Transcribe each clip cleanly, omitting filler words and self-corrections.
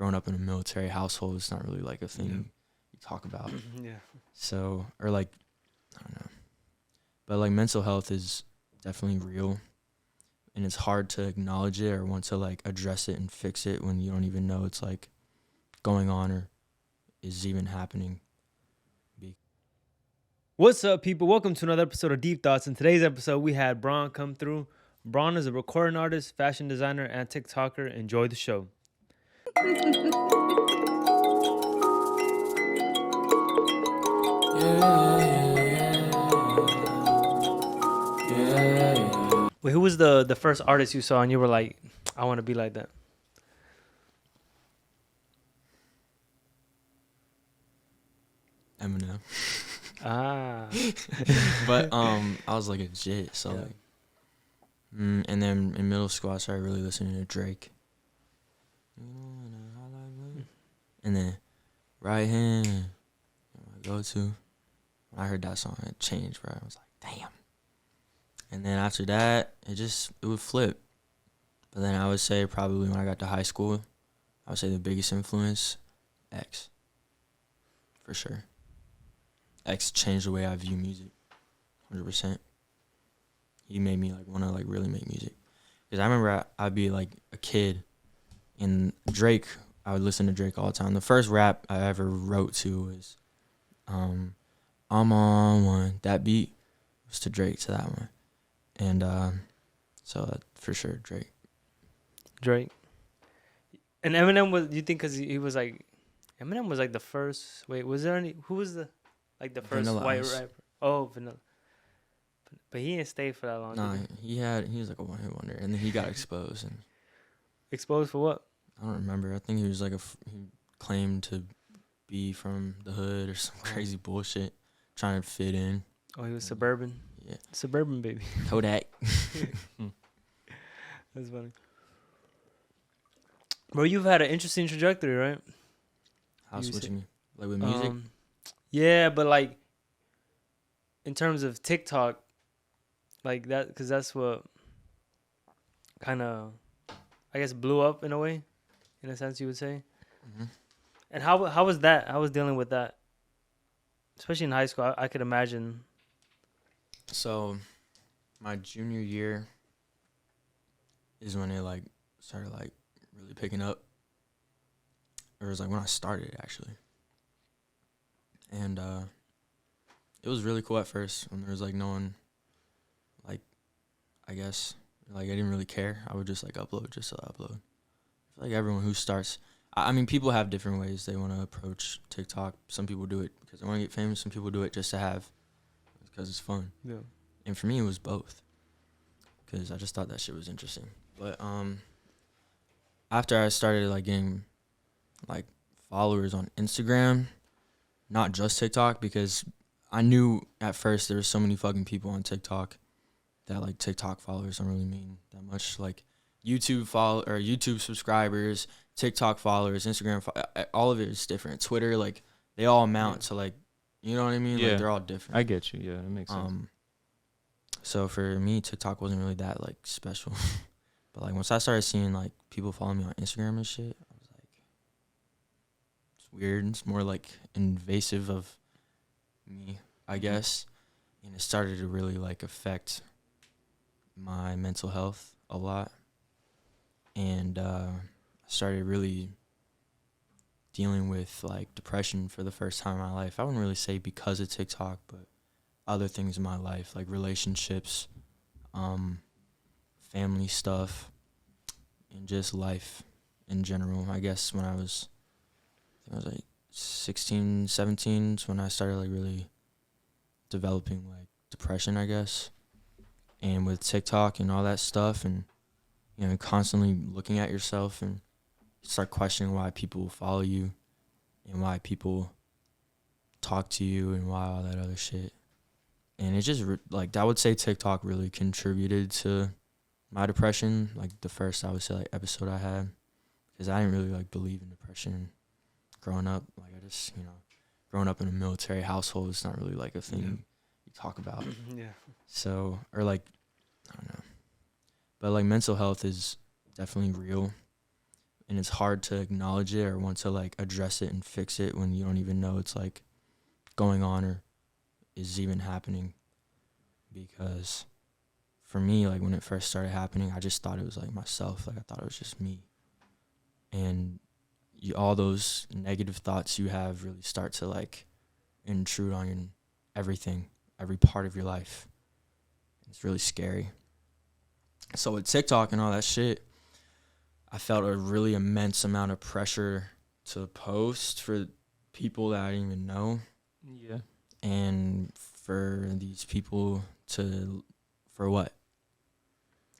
growing up in a military household, it's not really like a thing you talk about. Yeah. So, or like, I don't know. But like mental health is definitely real, and it's hard to acknowledge it or want to like address it and fix it when you don't even know it's like going on or is even happening. What's up, people? Welcome to another episode of Deep Thoughts. In today's episode, we had Brorn come through. Brorn is a recording artist, fashion designer, and TikToker. Enjoy the show. Wait, who was the first artist you saw and you were like, I want to be like that? Eminem. Ah. But I was like a jit, so Yeah. like, and then in middle school I started really listening to Drake. And then Right Hand, my go-to. When I heard that song, it changed, bro. I was like, damn. And then after that, it would flip. But then I would say probably when I got to high school, I would say the biggest influence, X. For sure. X changed the way I view music, 100%. He made me like want to like really make music. Because I remember I'd be like a kid, and Drake, I would listen to Drake all the time. The first rap I ever wrote to was, I'm on one. That beat was to Drake, to that one. And so for sure, Drake. And Eminem was, you think, because he was like, Eminem was like the first, wait, was there any, who was the first Vanilla white Ice. rapper? Oh, Vanilla. But he didn't stay for that long. Nah, did he was like a one-hit wonder, and then he got exposed. And Exposed for what? I don't remember. I think he was like he claimed to be from the hood or some crazy bullshit, trying to fit in. Oh, he was suburban. Yeah. Suburban baby. Kodak. That's funny. Bro, you've had an interesting trajectory, right? What You you said- mean? Like with music? Yeah, but like in terms of TikTok, like that, because that's what kind of, I guess, blew up in a way, in a sense, you would say. Mm-hmm. And how was that? How was dealing with that? Especially in high school, I could imagine. So, my junior year is when it like started like really picking up. Or it was like when I started actually. And it was really cool at first when there was like no one, like, I guess, like I didn't really care. I would just like upload just to upload. I feel like everyone who starts, I mean, people have different ways they want to approach TikTok. Some people do it because they want to get famous. Some people do it just to have, because it's fun. Yeah. And for me, it was both, because I just thought that shit was interesting. But after I started like getting like followers on Instagram, not just TikTok, because I knew at first there were so many fucking people on TikTok that like TikTok followers don't really mean that much. Like YouTube subscribers, TikTok followers, Instagram, all of it is different. Twitter, like they all amount to like, you know what I mean? Yeah. Like they're all different. I get you. Yeah, it makes sense. So for me, TikTok wasn't really that like special. But like once I started seeing like people follow me on Instagram and shit, I was like, it's weird. It's more like invasive of me, I guess. And it started to really like affect my mental health a lot. And I started really dealing with like depression for the first time in my life. I wouldn't really say because of TikTok, but other things in my life, like relationships, family stuff, and just life in general. I guess when I was like 16, 17 is when I started like really developing like depression, I guess. And with TikTok and all that stuff, and you know, constantly looking at yourself and start questioning why people follow you and why people talk to you and why all that other shit. And it just like, I would say TikTok really contributed to my depression. Like the first, I would say, like episode I had, because I didn't really like believe in depression growing up. Like I just, you know, growing up in a military household, it's not really like a thing you talk about. Yeah. So, or like, I don't know. But like mental health is definitely real, and it's hard to acknowledge it or want to like address it and fix it when you don't even know it's like going on or is even happening. Because for me, like when it first started happening, I just thought it was like myself. Like I thought it was just me. And all those negative thoughts you have really start to like intrude on your everything, every part of your life. It's really scary. So with TikTok and all that shit, I felt a really immense amount of pressure to post for people that I didn't even know. Yeah. And for these people to, for what?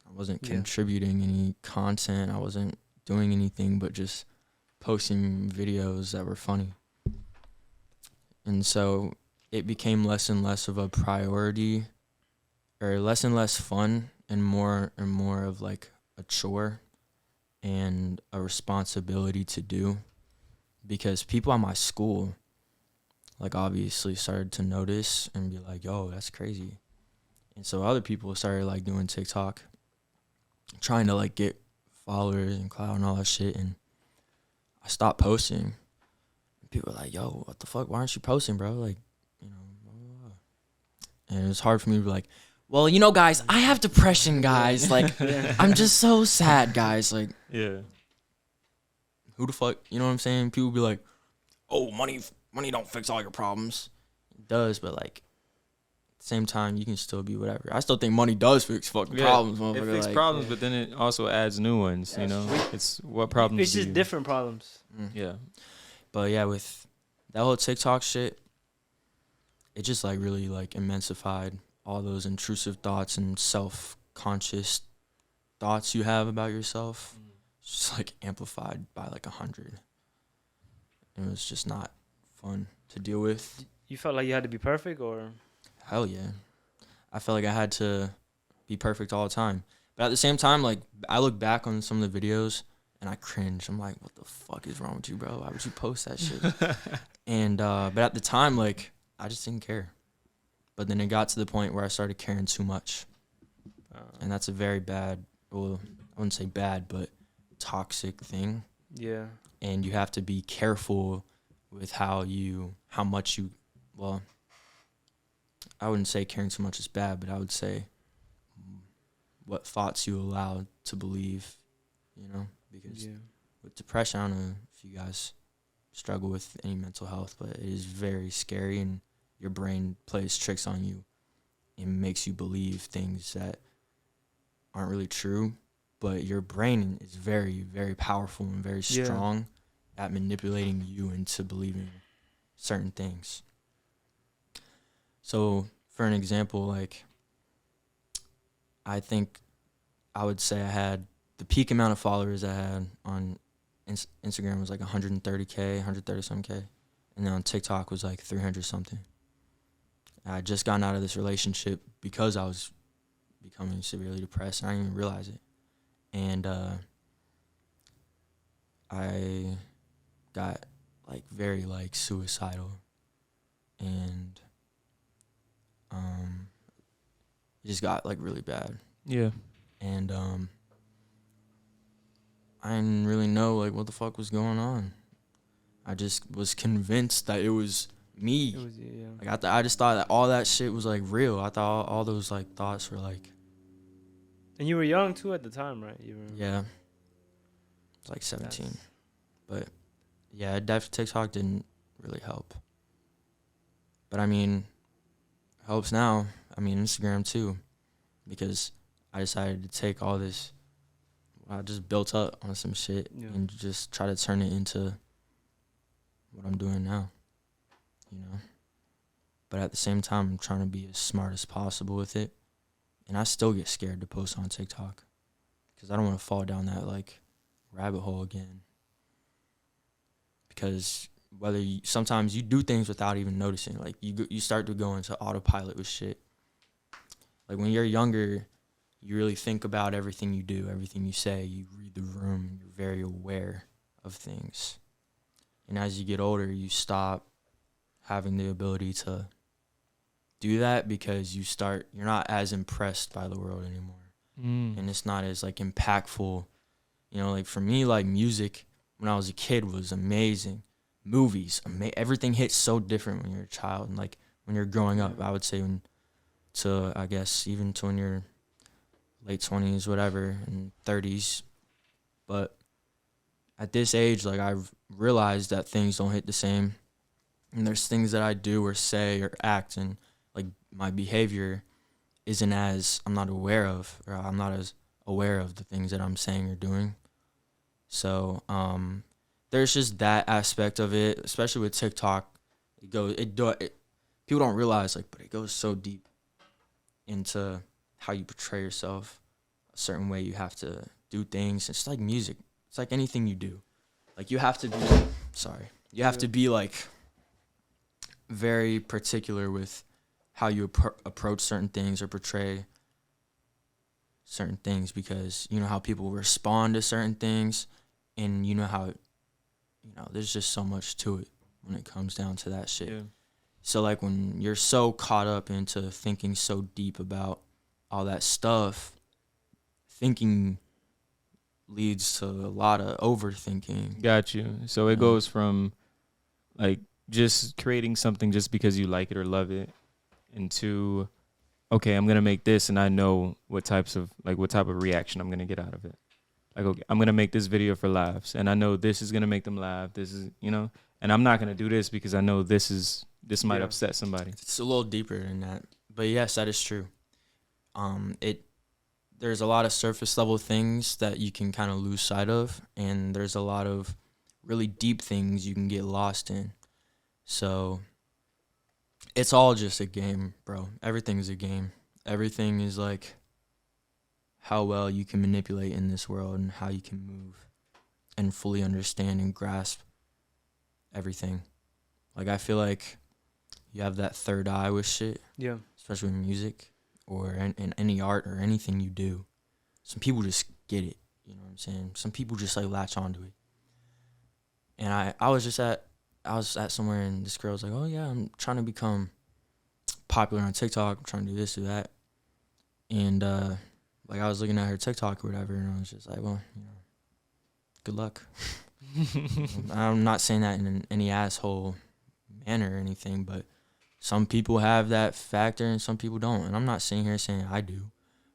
I wasn't contributing any content. I wasn't doing anything but just posting videos that were funny. And so it became less and less of a priority, or less and less fun, and more of like a chore and a responsibility to do, because people at my school like obviously started to notice and be like, yo, that's crazy. And so other people started like doing TikTok, trying to like get followers and clout and all that shit. And I stopped posting. People were like, yo, what the fuck? Why aren't you posting, bro? Like, you know, blah, blah, blah. And it was hard for me to be like, well, you know, guys, I have depression, guys. Like, I'm just so sad, guys. Like, Yeah. who the fuck, you know what I'm saying? People be like, oh, money don't fix all your problems. It does, but like, at the same time, you can still be whatever. I still think money does fix fucking problems, It motherfucker. fixes like, problems, but then it also adds new ones, you know? It's what problems It's just different problems. Yeah. But yeah, with that whole TikTok shit, it just like really like immensified all those intrusive thoughts and self-conscious thoughts you have about yourself. Just like amplified by like 100. It was just not fun to deal with. You felt like you had to be perfect, or? Hell yeah. I felt like I had to be perfect all the time. But at the same time, like, I look back on some of the videos and I cringe. I'm like, what the fuck is wrong with you, bro? Why would you post that shit? And but at the time, like, I just didn't care. But then it got to the point where I started caring too much. And that's a very bad, well, I wouldn't say bad, but toxic thing. Yeah. And you have to be careful with how much you, well, I wouldn't say caring too much is bad, but I would say what thoughts you allow to believe, you know, because with depression, I don't know if you guys struggle with any mental health, but it is very scary, and your brain plays tricks on you and makes you believe things that aren't really true. But your brain is very, very powerful and very strong at manipulating you into believing certain things. So, for an example, like, I think I would say I had the peak amount of followers I had on Instagram was like 130K, 130 something K. And then on TikTok was like 300 something. I had just gotten out of this relationship because I was becoming severely depressed, and I didn't even realize it. And I got like very like suicidal, and it just got like really bad. Yeah. And I didn't really know like what the fuck was going on. I just was convinced that it was me. It was, Like I just thought that all that shit was like real. I thought all those like thoughts were like. And you were young too at the time, right? Yeah. It's like 17. But yeah, TikTok didn't really help. But I mean, helps now. I mean, Instagram too, because I decided to take all this I just built up on some shit and just try to turn it into what I'm doing now, you know. But at the same time, I'm trying to be as smart as possible with it. And I still get scared to post on TikTok because I don't want to fall down that, like, rabbit hole again. Because sometimes you do things without even noticing. Like, you start to go into autopilot with shit. Like, when you're younger, you really think about everything you do, everything you say. You read the room. You're very aware of things. And as you get older, you stop having the ability to do that because you're not as impressed by the world anymore. And it's not as, like, impactful You know, like for me, like music when I was a kid was amazing. Movies, everything hits so different when you're a child, and like when you're growing up. Yeah. I would say to I guess even to when you're late 20s, whatever, and 30s. But at this age, like I've realized that things don't hit the same, and there's things that I do or say or act, and like my behavior isn't as I'm not aware of, or I'm not as aware of the things that I'm saying or doing. So there's just that aspect of it, especially with TikTok. People don't realize like, but it goes so deep into how you portray yourself. A certain way you have to do things. It's like music. It's like anything you do. Like you have to be. You have to be like very particular with how you approach certain things or portray certain things, because you know how people respond to certain things, and you know how there's just so much to it when it comes down to that shit. Yeah. So like when you're so caught up into thinking so deep about all that stuff, thinking leads to a lot of overthinking. Got you. So it goes from like just creating something just because you like it or love it, into, okay, I'm gonna make this and I know what type of reaction I'm gonna get out of it. Like, okay, I'm gonna make this video for laughs, and I know this is gonna make them laugh. This is, and I'm not gonna do this because I know this might upset somebody. It's a little deeper than that, but yes, that is true. There's a lot of surface level things that you can kind of lose sight of, and there's a lot of really deep things you can get lost in. So it's all just a game, bro. Everything's a game. Everything is like how well you can manipulate in this world and how you can move and fully understand and grasp everything. Like I feel like you have that third eye with shit. Yeah. Especially in music or in any art or anything you do. Some people just get it. You know what I'm saying? Some people just like latch onto it. And I was at somewhere, and this girl was like, oh yeah, I'm trying to become popular on TikTok. I'm trying to do this, do that. And like I was looking at her TikTok or whatever, and I was just like, well, good luck. I'm not saying that in any asshole manner or anything, but some people have that factor and some people don't. And I'm not sitting here saying I do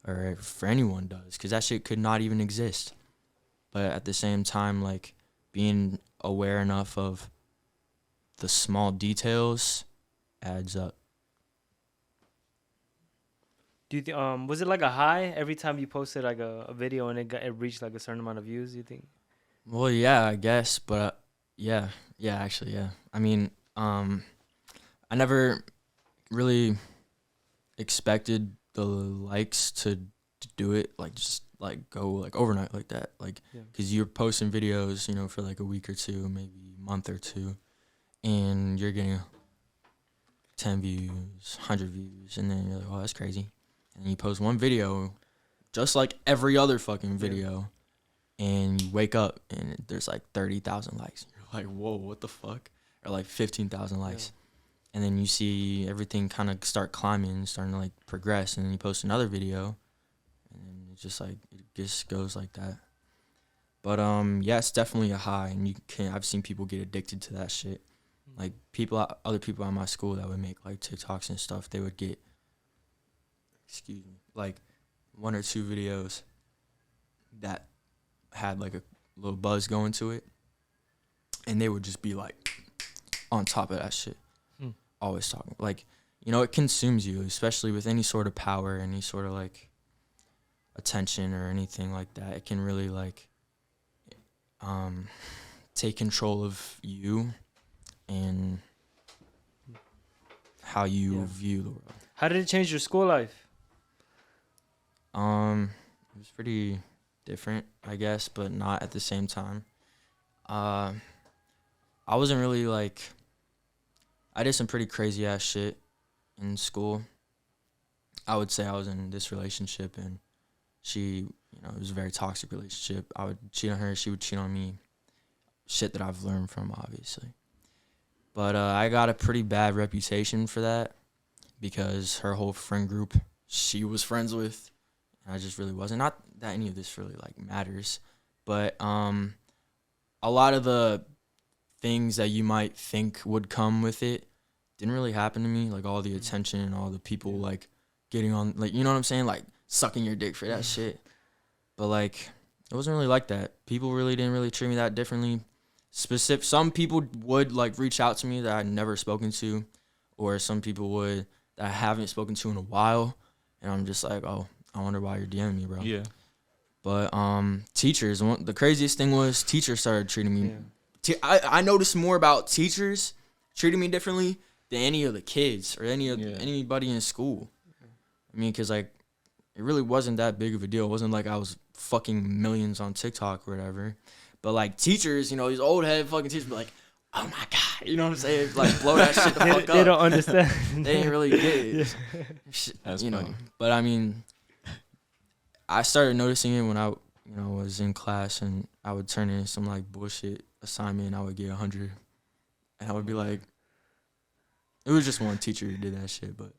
or for anyone does, because that shit could not even exist. But at the same time, like being aware enough of the small details adds up. Do you was it like a high every time you posted like a video and it reached like a certain amount of views? You think? Well, yeah, I guess, but actually, yeah. I mean, I never really expected the likes to do it, like just like go like overnight like that, like because you're posting videos, for like a week or two, maybe a month or two, and you're getting 10 views, 100 views, and then you're like, oh, that's crazy. And then you post one video, just like every other fucking video, and you wake up and there's like 30,000 likes. You're like, whoa, what the fuck? Or like 15,000 likes. And then you see everything kind of start climbing, starting to like progress, and then you post another video, and then it's just like, it just goes like that. But yeah, it's definitely a high, and I've seen people get addicted to that shit. Like other people at my school that would make like TikToks and stuff, they would get, like 1 or 2 videos that had like a little buzz going to it, and they would just be like on top of that shit, always talking. Like, it consumes you, especially with any sort of power, any sort of like attention or anything like that. It can really like take control of you and how you view the world. How did it change your school life? It was pretty different, I guess, but not at the same time. I wasn't really like, I did some pretty crazy ass shit in school. I would say I was in this relationship, and she, it was a very toxic relationship. I would cheat on her, she would cheat on me. Shit that I've learned from, obviously. But I got a pretty bad reputation for that, because her whole friend group she was friends with, and I just really wasn't. Not that any of this really like matters, But a lot of the things that you might think would come with it didn't really happen to me. Like all the attention and all the people like getting on, like, you know what I'm saying, like sucking your dick for that shit. But like it wasn't really like that. People really didn't really treat me that differently. Some people would like reach out to me that I'd never spoken to, or some people would that I haven't spoken to in a while, and I'm just like, oh, I wonder why you're DMing me, bro. Yeah. But teachers, the craziest thing was teachers started treating me. I noticed more about teachers treating me differently than any of the kids or anybody in school. I mean, because like it really wasn't that big of a deal. It wasn't like I was fucking millions on TikTok or whatever. But like teachers, you know, these old head fucking teachers be like, oh my God, you know what I'm saying? Like blow that shit the fuck up. They don't understand. They didn't really get it. That's you know. funny. But I mean, I started noticing it when I, was in class and I would turn in some like bullshit assignment and I would get 100. And I would be like, it was just one teacher who did that shit, but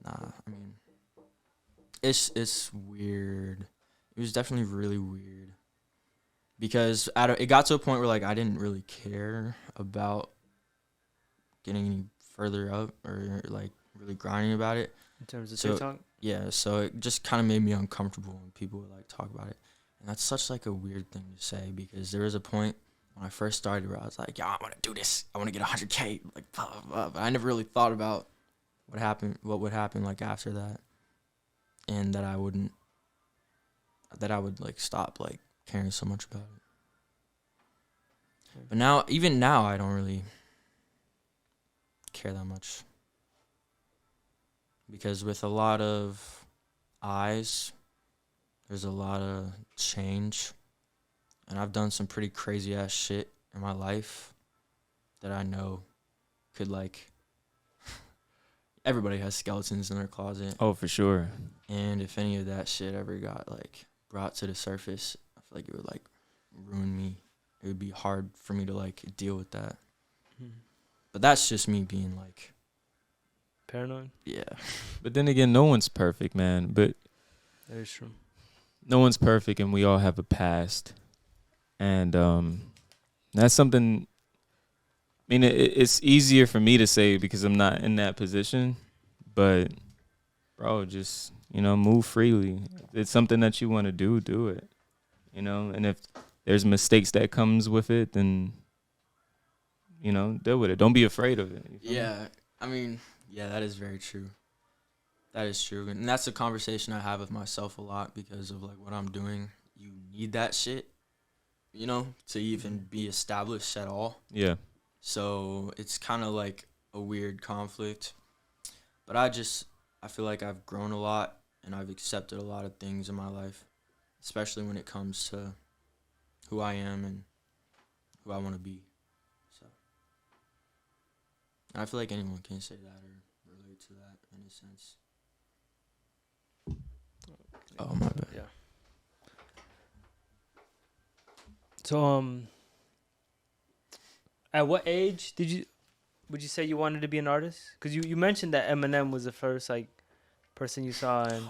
nah, I mean, it's weird. It was definitely really weird. Because it got to a point where like I didn't really care about getting any further up or like really grinding about it. In terms of So, TikTok? Yeah, so it just kind of made me uncomfortable when people would like talk about it. And that's such like a weird thing to say because there was a point when I first started where I was like, I want to do this. I want to get 100K. Like, blah, blah, blah. But I never really thought about what would happen like after that. And that I would like stop like caring so much about it. But even now, I don't really care that much. Because with a lot of eyes, there's a lot of change. And I've done some pretty crazy ass shit in my life that I know could like, everybody has skeletons in their closet. Oh, for sure. And if any of that shit ever got like brought to the surface, I feel like it would like ruin me. It would be hard for me to like deal with that. But that's just me being like paranoid. Yeah. But then again, no one's perfect, man. But that is true. No one's perfect, and we all have a past. And that's something. I mean, it's easier for me to say because I'm not in that position. But, bro, just move freely. If it's something that you want to do, do it. And if there's mistakes that comes with it, then deal with it. Don't be afraid of it. Yeah, I mean, yeah, that is very true. That is true, and that's a conversation I have with myself a lot because of like what I'm doing. You need that shit, to even be established at all. Yeah. So it's kind of like a weird conflict, but I feel like I've grown a lot and I've accepted a lot of things in my life, especially when it comes to who I am and who I want to be. So and I feel like anyone can say that or relate to that in a sense. Oh, my bad. Yeah. So, at what age would you say you wanted to be an artist? Because you mentioned that Eminem was the first like person you saw, and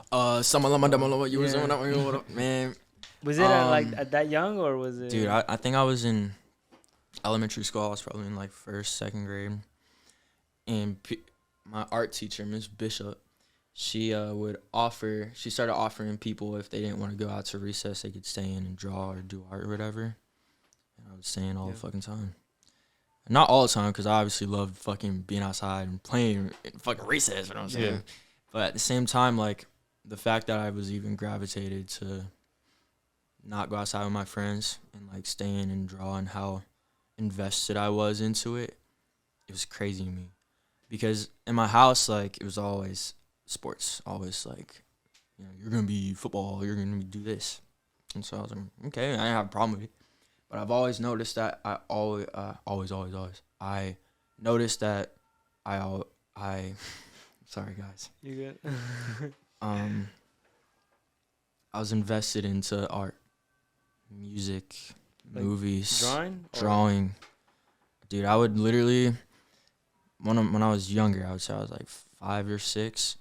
man. Was it at that young or was it? Dude, I think I was in elementary school. I was probably in like first, second grade, and my art teacher, Miss Bishop, she started offering people if they didn't want to go out to recess, they could stay in and draw or do art or whatever. And I was staying all the fucking time. Not all the time, because I obviously loved fucking being outside and playing in fucking recess, you know what I'm saying? Yeah. But at the same time, like, the fact that I was even gravitated to not go outside with my friends and, like, stay in and draw and how invested I was into it, it was crazy to me. Because in my house, like, it was always sports, always like, you're gonna be football, you're gonna do this, and so I was like, okay, I didn't have a problem with it, but I've always noticed that I noticed that I sorry guys, you good? I was invested into art, music, like movies, drawing. Dude, I would literally when I was younger, I would say I was like 5 or 6.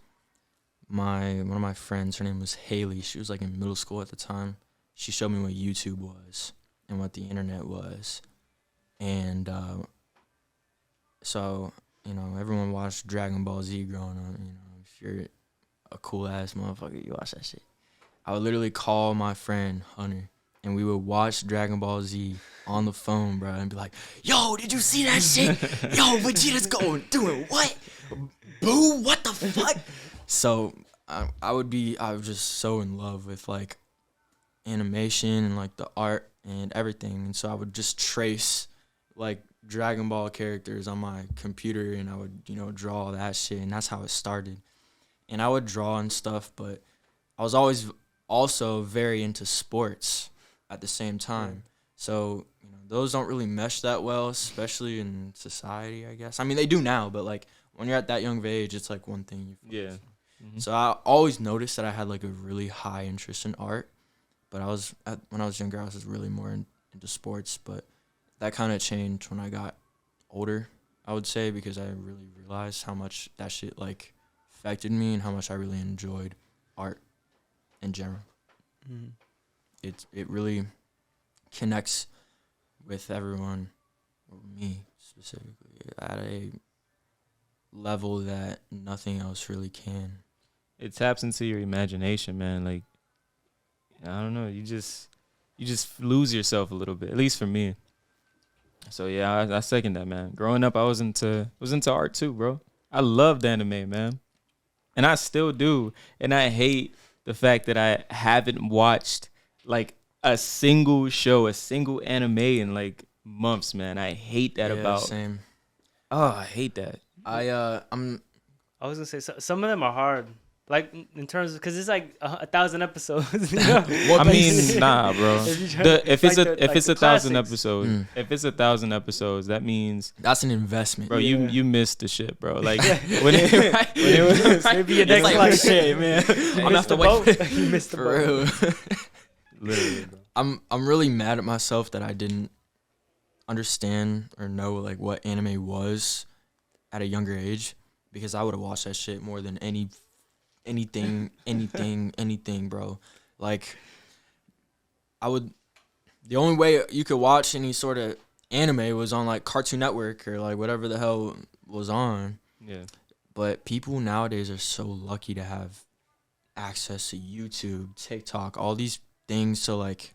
One of my friends, her name was Haley. She was like in middle school at the time. she showed me what YouTube was and what the internet was. And so, you know, everyone watched Dragon Ball Z growing up. You know, if you're a cool ass motherfucker, you watch that shit. I would literally call my friend Hunter, and we would watch Dragon Ball Z on the phone, bro, and be like, "Yo, did you see that shit? Yo, Vegeta's going doing what? Boo, what the fuck?" So I was just so in love with like animation and like the art and everything, and so I would just trace like Dragon Ball characters on my computer, and I would, you know, draw that shit, and that's how it started. And I would draw and stuff, but I was always also very into sports at the same time. So, you know, those don't really mesh that well, especially in society, I guess. I mean, they do now, but like when you're at that young of age, it's like one thing you focus on. Mm-hmm. So I always noticed that I had like a really high interest in art, but when I was younger, I was just really more into sports. But that kind of changed when I got older, I would say, because I really realized how much that shit like affected me and how much I really enjoyed art in general. Mm-hmm. It really connects with everyone, or me specifically, at a level that nothing else really can. It taps into your imagination, man. Like, I don't know, you just lose yourself a little bit, at least for me. So yeah, I second that, man. Growing up, I was into art too, bro. I loved anime, man, and I still do. And I hate the fact that I haven't watched like a single show, a single anime in like months, man. I hate that about. Same. Oh, I hate that. I was gonna say some of them are hard, like in terms of, because it's like 1,000 episodes. You know? I mean, nah, bro. If it's like a the 1,000 classics. episodes, if it's 1,000 episodes, that means, that's an investment, bro, Yeah. you missed the shit, bro. Like when it was maybe your next like, flight. shit, man. I'm gonna have to boat. wait. You missed the For boat. real. literally, bro. I'm really mad at myself that I didn't understand or know like what anime was at a younger age, because I would have watched that shit more than anything, bro. Like, the only way you could watch any sort of anime was on like Cartoon Network or like whatever the hell was on. Yeah. But people nowadays are so lucky to have access to YouTube, TikTok, all these things to like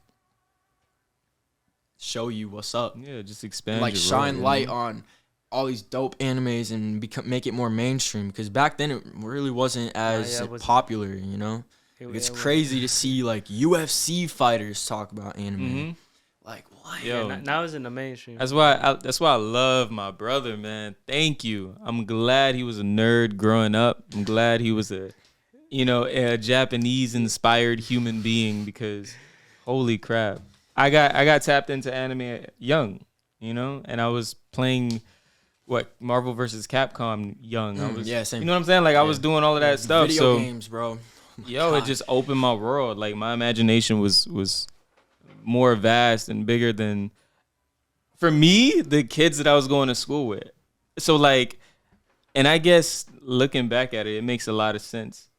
show you what's up. Yeah, just expand. Like your shine world, light you know? on all these dope animes and make it more mainstream, because back then it really wasn't as it wasn't. popular, you know. It's crazy to see like UFC fighters talk about anime. Mhm. Like, what? Yo. Now it's in the mainstream. That's why I love my brother, man. Thank you. I'm glad he was a nerd growing up. I'm glad he was a Japanese inspired human being, because holy crap. I got tapped into anime young, you know, and I was playing Marvel versus Capcom young. I was, yeah, same. You know what I'm saying? Like I was doing all of that stuff. Video So games, bro. Oh my it God. just opened my world. Like my imagination was more vast and bigger than, for me, the kids that I was going to school with. So like, and I guess looking back at it, it makes a lot of sense.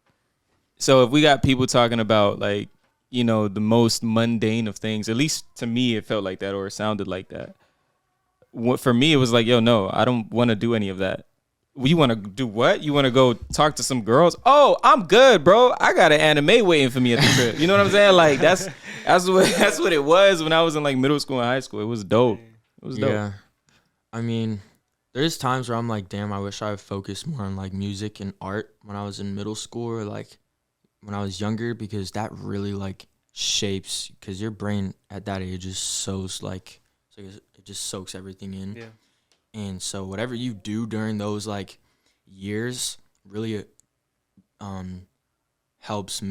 So if we got people talking about like, you know, the most mundane of things, at least to me, it felt like that, or it sounded like that. For me, it was like, yo, no, I don't want to do any of that. You want to do what? You want to go talk to some girls? Oh, I'm good, bro. I got an anime waiting for me at the crib. You know what I'm saying? Like that's what it was when I was in like middle school and high school. It was dope. It was dope. Yeah. I mean, there's times where I'm like, damn, I wish I would focus more on like music and art when I was in middle school or like when I was younger, because that really like shapes, because your brain at that age is so like, it just soaks everything in. Yeah. And so whatever you do during those like years really helps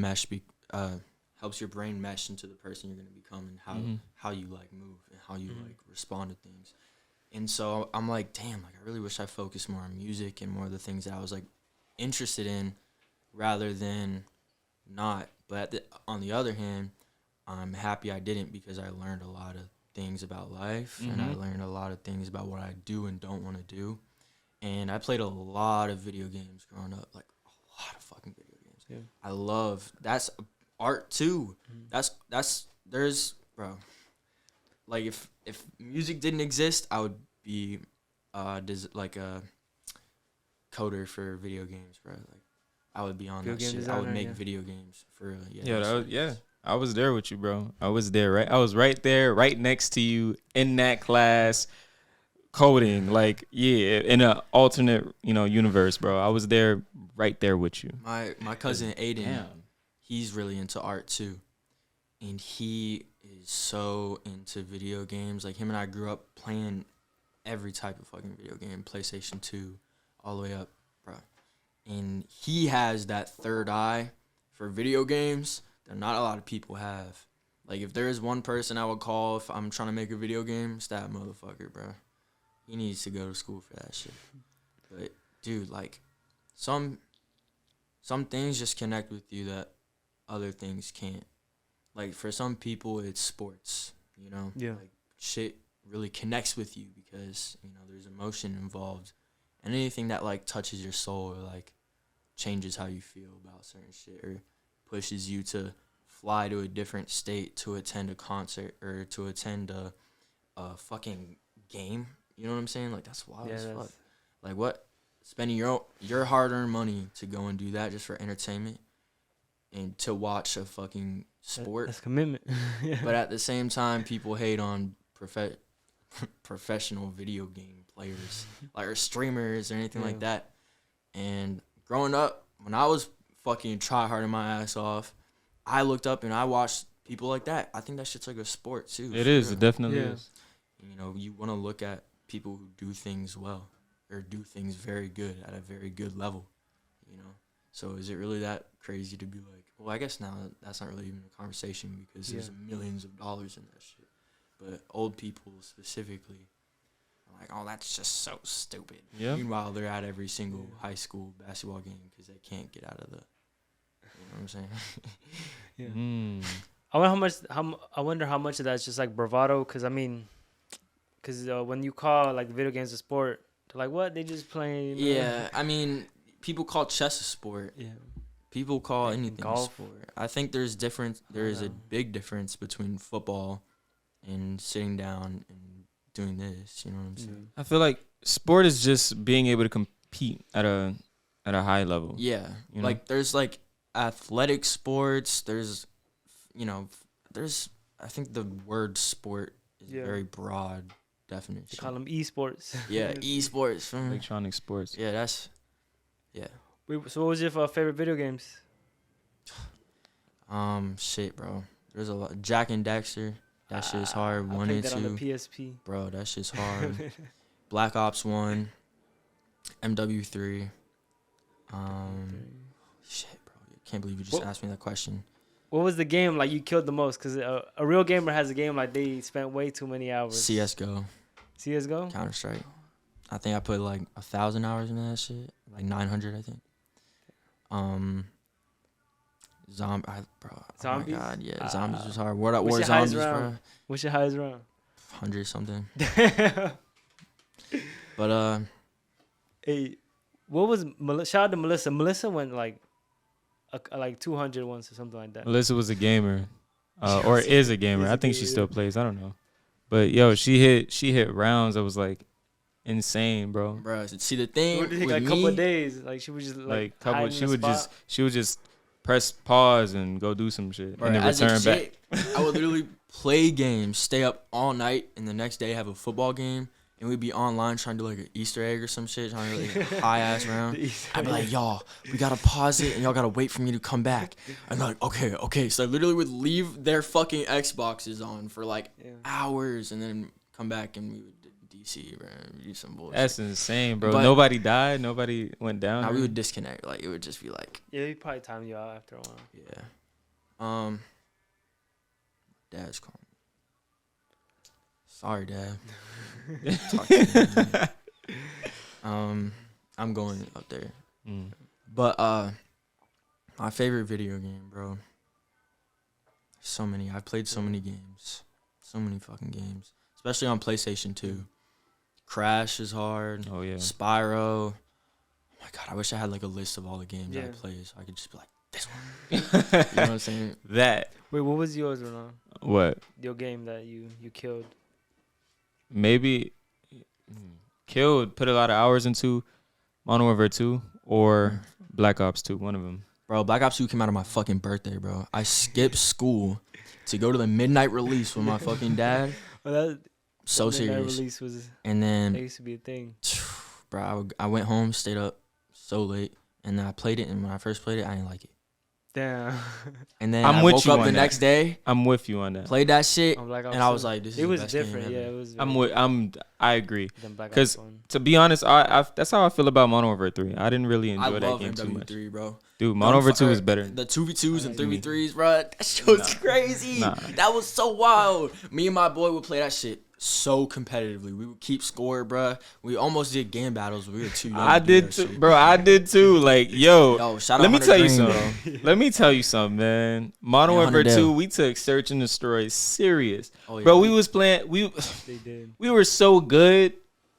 helps your brain mesh into the person you're going to become, and how you like move and how you like respond to things. And so I'm like, damn, like I really wish I focused more on music and more of the things that I was like interested in rather than not. But on the other hand, I'm happy I didn't, because I learned a lot of things about life, and I learned a lot of things about what I do and don't want to do. And I played a lot of video games growing up, like a lot of fucking video games. Yeah. I love, that's art too. That's there's bro. Like if music didn't exist, I would be like a coder for video games, bro. Like I would be on Video that game shit. I would designer, make yeah. video games for yeah. Yeah, that's that what was, it yeah. is. I was there with you, bro. I was there, right? I was right there, right next to you in that class, coding. Like, yeah, in an alternate, universe, bro. I was there, right there with you. My cousin Aiden, Damn. he's really into art too, and he is so into video games. Like him and I grew up playing every type of fucking video game, PlayStation 2, all the way up, bro. And he has that third eye for video games that not a lot of people have. Like if there is one person I would call if I'm trying to make a video game, it's that motherfucker, bro. He needs to go to school for that shit. But dude, like some things just connect with you that other things can't. Like for some people it's sports, Yeah. Like shit really connects with you because, there's emotion involved. And anything that like touches your soul or like changes how you feel about certain shit or pushes you to fly to a different state to attend a concert or to attend a fucking game. You know what I'm saying? Like that's wild as fuck. Like what? Spending your hard-earned money to go and do that just for entertainment and to watch a fucking sport. That's commitment. Yeah. But at the same time, people hate on professional video game players, like or streamers or anything like that. And growing up, when I was fucking try-harding my ass off, I looked up and I watched people like that. I think that shit's like a sport too. It is. It definitely Yeah. is. You want to look at people who do things well or do things very good at a very good level, So is it really that crazy to be like, well, I guess now that's not really even a conversation because there's millions of dollars in that shit. But old people specifically are like, oh, that's just so stupid. Yeah. Meanwhile, they're at every single high school basketball game because they can't get out of the, you know what I'm saying? Yeah. Mm. I wonder how much of that's just like bravado. Because when you call like video games a sport, they're like, what? They just playing. Yeah, I mean, people call chess a sport. Yeah. People call Like anything a golf. sport. I think there is a Yeah. big difference between football and sitting down and doing this. You know what I'm saying? I feel like sport is just being able to compete at a high level. Yeah, You know? like there's like athletic sports. There's I think the word sport is a very broad They definition. call them esports. Yeah, esports. Electronic sports. Yeah, that's Wait, so what was your favorite video games? shit, bro. There's a lot. Jack and Dexter. That shit's hard. I 1 played and that on the 2. PSP. Bro, that shit's hard. Black Ops 1. MW3. Shit, bro. I can't believe you just What- asked me that question. What was the game like you killed the most? Because a real gamer has a game like they spent way too many hours. CSGO. CSGO? Counter Strike. I think I put like 1,000 hours into that shit. Like 900, I think. Bro. Zombies? Oh my god, yeah. Zombies was hard. War what's your highest Zombies, round? bro. What's your highest round? 100 something. But Hey, what was shout out to Melissa. Melissa went like 200 once or something like that. Melissa was a gamer, or is a gamer. Is a I think she gamer, still plays. I don't know, but yo, she hit rounds that was like insane, bro. bro, see the It thing would with take like a couple of me, days. Like she was just like couple. hiding in a spot. She would just press pause and go do some shit, bro, and then as a return back. kid, I would literally play games, stay up all night, and the next day have a football game, and we'd be online trying to do like an Easter egg or some shit, trying to like high ass round. I'd be like, y'all, we gotta pause it, and y'all gotta wait for me to come back. And they're like, okay. So I literally would leave their fucking Xboxes on for like hours, and then come back and we would DC, bro, do some bullshit. That's insane, bro. But- Nobody died. Nobody went down. Nah, or- we would disconnect. Like it would just be like, Yeah, he probably timed you out after a while. yeah. Dad's calling me. Sorry, Dad. Talk to me. I'm going up there. Mm. But my favorite video game, bro. So many. I've played so many games. So many fucking games. Especially on PlayStation 2. Crash is hard. Oh yeah. Spyro. Oh my god, I wish I had like a list of all the games I Yeah. played so I could just be like, this one. You know what I'm saying? That. Wait, what was yours, Ronald? What? Your game that you killed. Maybe killed, put a lot of hours into Modern Warfare 2 or Black Ops 2, one of them. Bro, Black Ops 2 came out on my fucking birthday, bro. I skipped school to go to the midnight release with my fucking dad. Well, So that midnight serious. release was And that then, used to be a thing. bro, I went home, stayed up so late, and then I played it. And when I first played it, I didn't like it. Damn. And then I'm I with woke you up on the that. next day, I'm with you on that. played that shit, On Black Ops and I was 2. like, "This is It the was best different. game Yeah, ever." it was. I agree. Than Black Ops 'Cause 1. To be honest, I that's how I feel about Modern Warfare 3. I didn't really I enjoy that love game too much. MW3, bro. Dude, Modern Warfare 2 is better. The 2v2s and I agree. 3v3s, bro. That shit was crazy. Nah. That was so wild. Me and my boy would play that shit so competitively. We would keep score, bro. We almost did game battles, but we were too young. I to do did that too, shit. bro. I did too. Like, yo, Shout out let me Hunter tell you Green, something. bro. Let me tell you something, man. Modern Yeah, Warfare Hunter 2, Dale. we took Search and Destroy serious. Oh, yeah. Bro, we was playing They did. we were so good.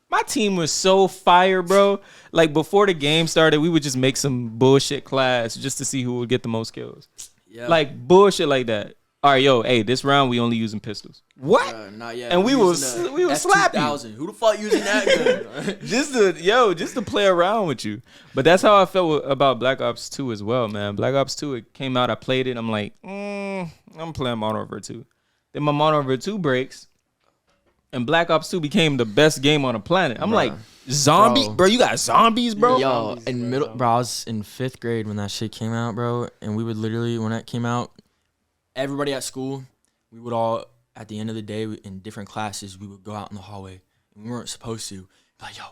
My team was so fire, bro. Like before the game started, we would just make some bullshit class just to see who would get the most kills. Yeah. Like bullshit like that. All right, yo, hey, this round we only using pistols. What? Not yet. And we will using slap you. F2000. Who the fuck using that gun? just to play around with you. But that's how I felt about Black Ops 2 as well, man. Black Ops 2, it came out, I played it. I'm like, I'm playing Modern Warfare 2. Then my Modern Warfare 2 breaks, and Black Ops 2 became the best game on the planet. I'm Bruh. like, zombie, Bro. bro, you got zombies, bro. Yo, Zombies, in bro. bro, I was in 5th grade when that shit came out, bro. And we would literally, when that came out, everybody at school, we would all, at the end of the day, in different classes, we would go out in the hallway. And we weren't supposed to. Be like, yo,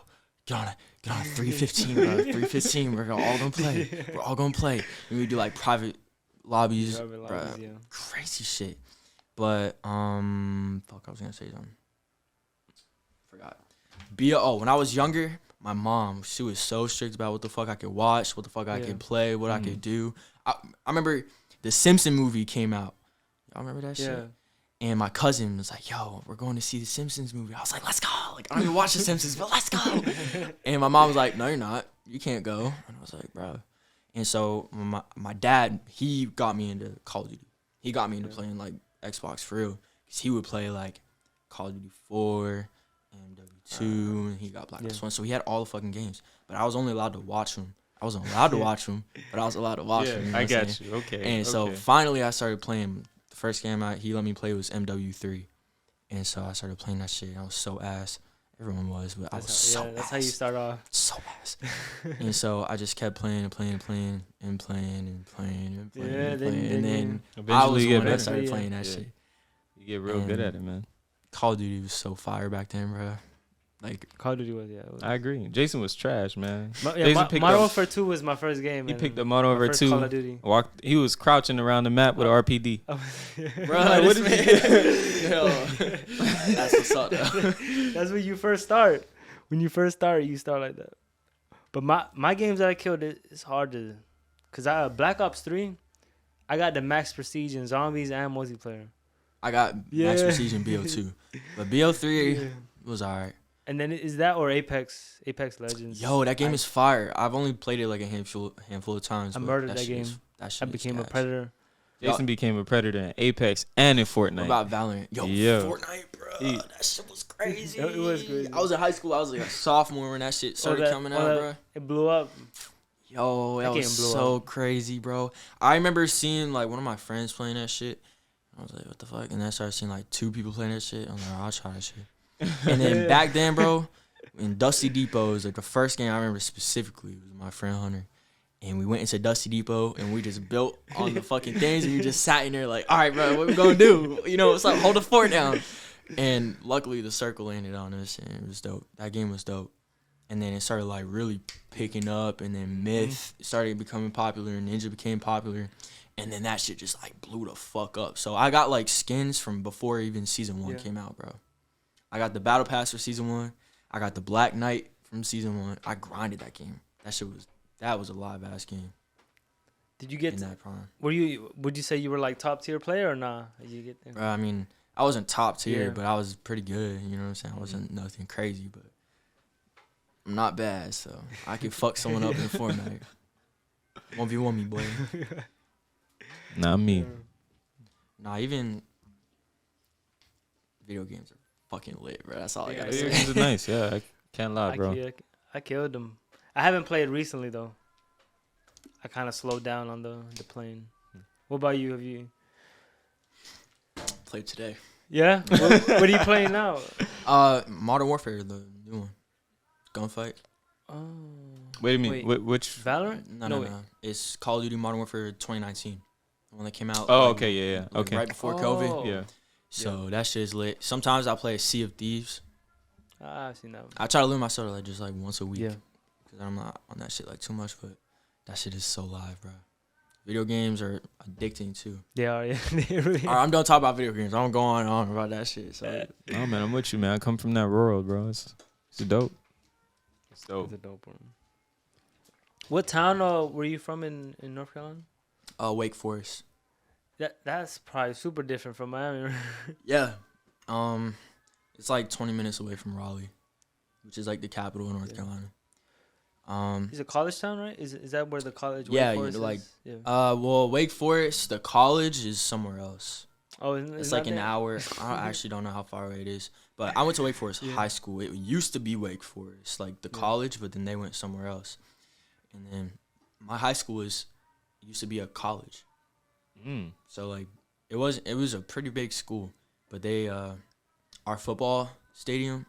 get on a 315, bro. 315, we're all gonna play. We're all gonna play. And we would do like private lobbies, Private bro. lobbies, yeah. Crazy shit. But, fuck, I was gonna say something. Forgot. When I was younger, my mom, she was so strict about what the fuck I could watch, what the fuck I Yeah. could play, what I could do. I remember the Simpson movie came out. Y'all remember that Yeah. shit? And my cousin was like, yo, we're going to see the Simpsons movie. I was like, let's go. Like, I don't even watch the Simpsons, but let's go. And my mom was like, no, you're not. You can't go. And I was like, bro. And so my dad, he got me into Call of Duty. He got me into playing like Xbox for real. Because he would play like Call of Duty 4, MW2, and he got Black Ops 1. So he had all the fucking games. But I was only allowed to watch them. I wasn't allowed to watch them, but I was allowed to watch them. You know I what I'm got saying? you. Okay. And so okay. finally I started playing. The first game he let me play was MW3. And so I started playing that shit. I was so ass. Everyone was, but I was so ass. That's how you start off. So ass. And so I just kept playing and playing and playing and playing and playing and playing Yeah, and playing. then And then I Eventually was you the get one that better. started Yeah. playing that Yeah. shit. You get real good And at it, man. Call of Duty was so fire back then, bro. Like, Call of Duty was, yeah. It was. I agree. Jason was trash, man. Yeah, Jason picked Modern up- Warfare 2 was my first game. He and picked up Modern my Warfare first 2. Call of Duty. He was crouching around the map with an RPD. bro, Like, what this man. Yo, that's what's up, though. That's when you first start. When you first start, you start like that. But my games that I killed, it's hard to, cause Black Ops 3, I got the max prestige in zombies and multiplayer. I got Max Yeah. Prestige in BO2. But BO3 Yeah. was alright. And then is that or Apex Legends? Yo, that game is fire. I've only played it like a handful of times. I but murdered that shit game. is- that shit I is became a gas. predator. Jason became a predator in Apex and in What Fortnite. about Valorant? Yo, Yo. Fortnite, bro. He- That shit was crazy. It was crazy. I was in high school. I was like a sophomore when that shit started coming out, bro. It blew up. Yo, that That was game blew so crazy, bro. I remember seeing like one of my friends playing that shit. I was like, what the fuck? And then I started seeing like 2 people playing that shit. I'm like, I'll try that shit. And then back then, bro, in Dusty Depot, was like the first game I remember specifically was my friend Hunter. And we went into Dusty Depot and we just built on the fucking things and we just sat in there like, all right, bro, what we gonna do? You know, it's like hold the fort down. And luckily the circle landed on us and it was dope. That game was dope. And then it started like really picking up and then Myth started becoming popular and Ninja became popular. And then that shit just like blew the fuck up. So I got like skins from before even season 1 came out, bro. I got the battle pass for season 1. I got the Black Knight from season 1. I grinded that game. That was a live ass game. Did you get? In that prime. Would you say you were like top tier player or nah? Did you get there? Bro, I mean, I wasn't top tier, Yeah. but I was pretty good. You know what I'm saying? I wasn't nothing crazy, but I'm not bad, so I could fuck someone up in Fortnite. 1v1 me, boy. Not me. Nah, even video games are fucking lit, bro. That's all I Yeah, gotta Video say. games are nice. Yeah, I can't lie, I, bro. I killed them. I haven't played recently though. I kind of slowed down on the playing. What about you? Have you? Played today. Yeah. What are you playing now? Modern Warfare, the new one. Gunfight. Oh. Wait a minute. Wait. Which? Valorant? No. wait. It's Call of Duty Modern Warfare 2019. The one that came out. Oh, like, okay, yeah. like, Okay. right before COVID. Oh. Yeah. So that shit is lit. Sometimes I play Sea of Thieves. I've seen that one. I try to limit myself to like just like once a week. Yeah. Because I'm not on that shit like too much, but that shit is so live, bro. Video games are addicting too. They are. Yeah. They really All right, I'm done talking about video games. I don't go on and on about that shit. So Oh man, I'm with you, man. I come from that world, bro. It's dope. It's dope. It's a dope one. What town were you from in North Carolina? Wake Forest. That's probably super different from Miami. Yeah. It's like 20 minutes away from Raleigh, which is like the capital of North Yeah. Carolina. It's a college town, right? Is that where the college? Yeah, Wake Forest like, is? Yeah. Well, Wake Forest, the college is somewhere else. Oh, It's like an hour. I actually don't know how far away it is, but I went to Wake Forest Yeah. High School. It used to be Wake Forest, like the Yeah. college, but then they went somewhere else. And then my high school used to be a college. Mm. So like it was a pretty big school, but they our football stadium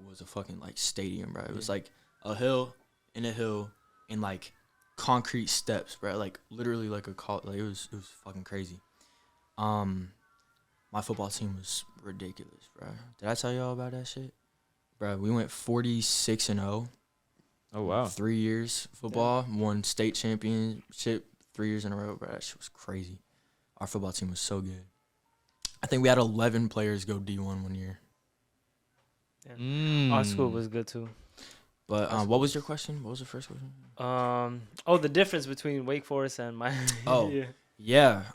was a fucking like stadium, bro. It was like a hill in a hill and like concrete steps, bro. Like literally like like it was fucking crazy. My football team was ridiculous, bro. Did I tell y'all about that shit? Bro, we went 46-0. Oh wow. 3 years football, won state championship 3 years in a row, bro. That shit was crazy. Our football team was so good. I think we had 11 players go D1 one year. Yeah. Our school was good too. But what was your question? What was the first question? The difference between Wake Forest and Miami. Oh. yeah. Yeah,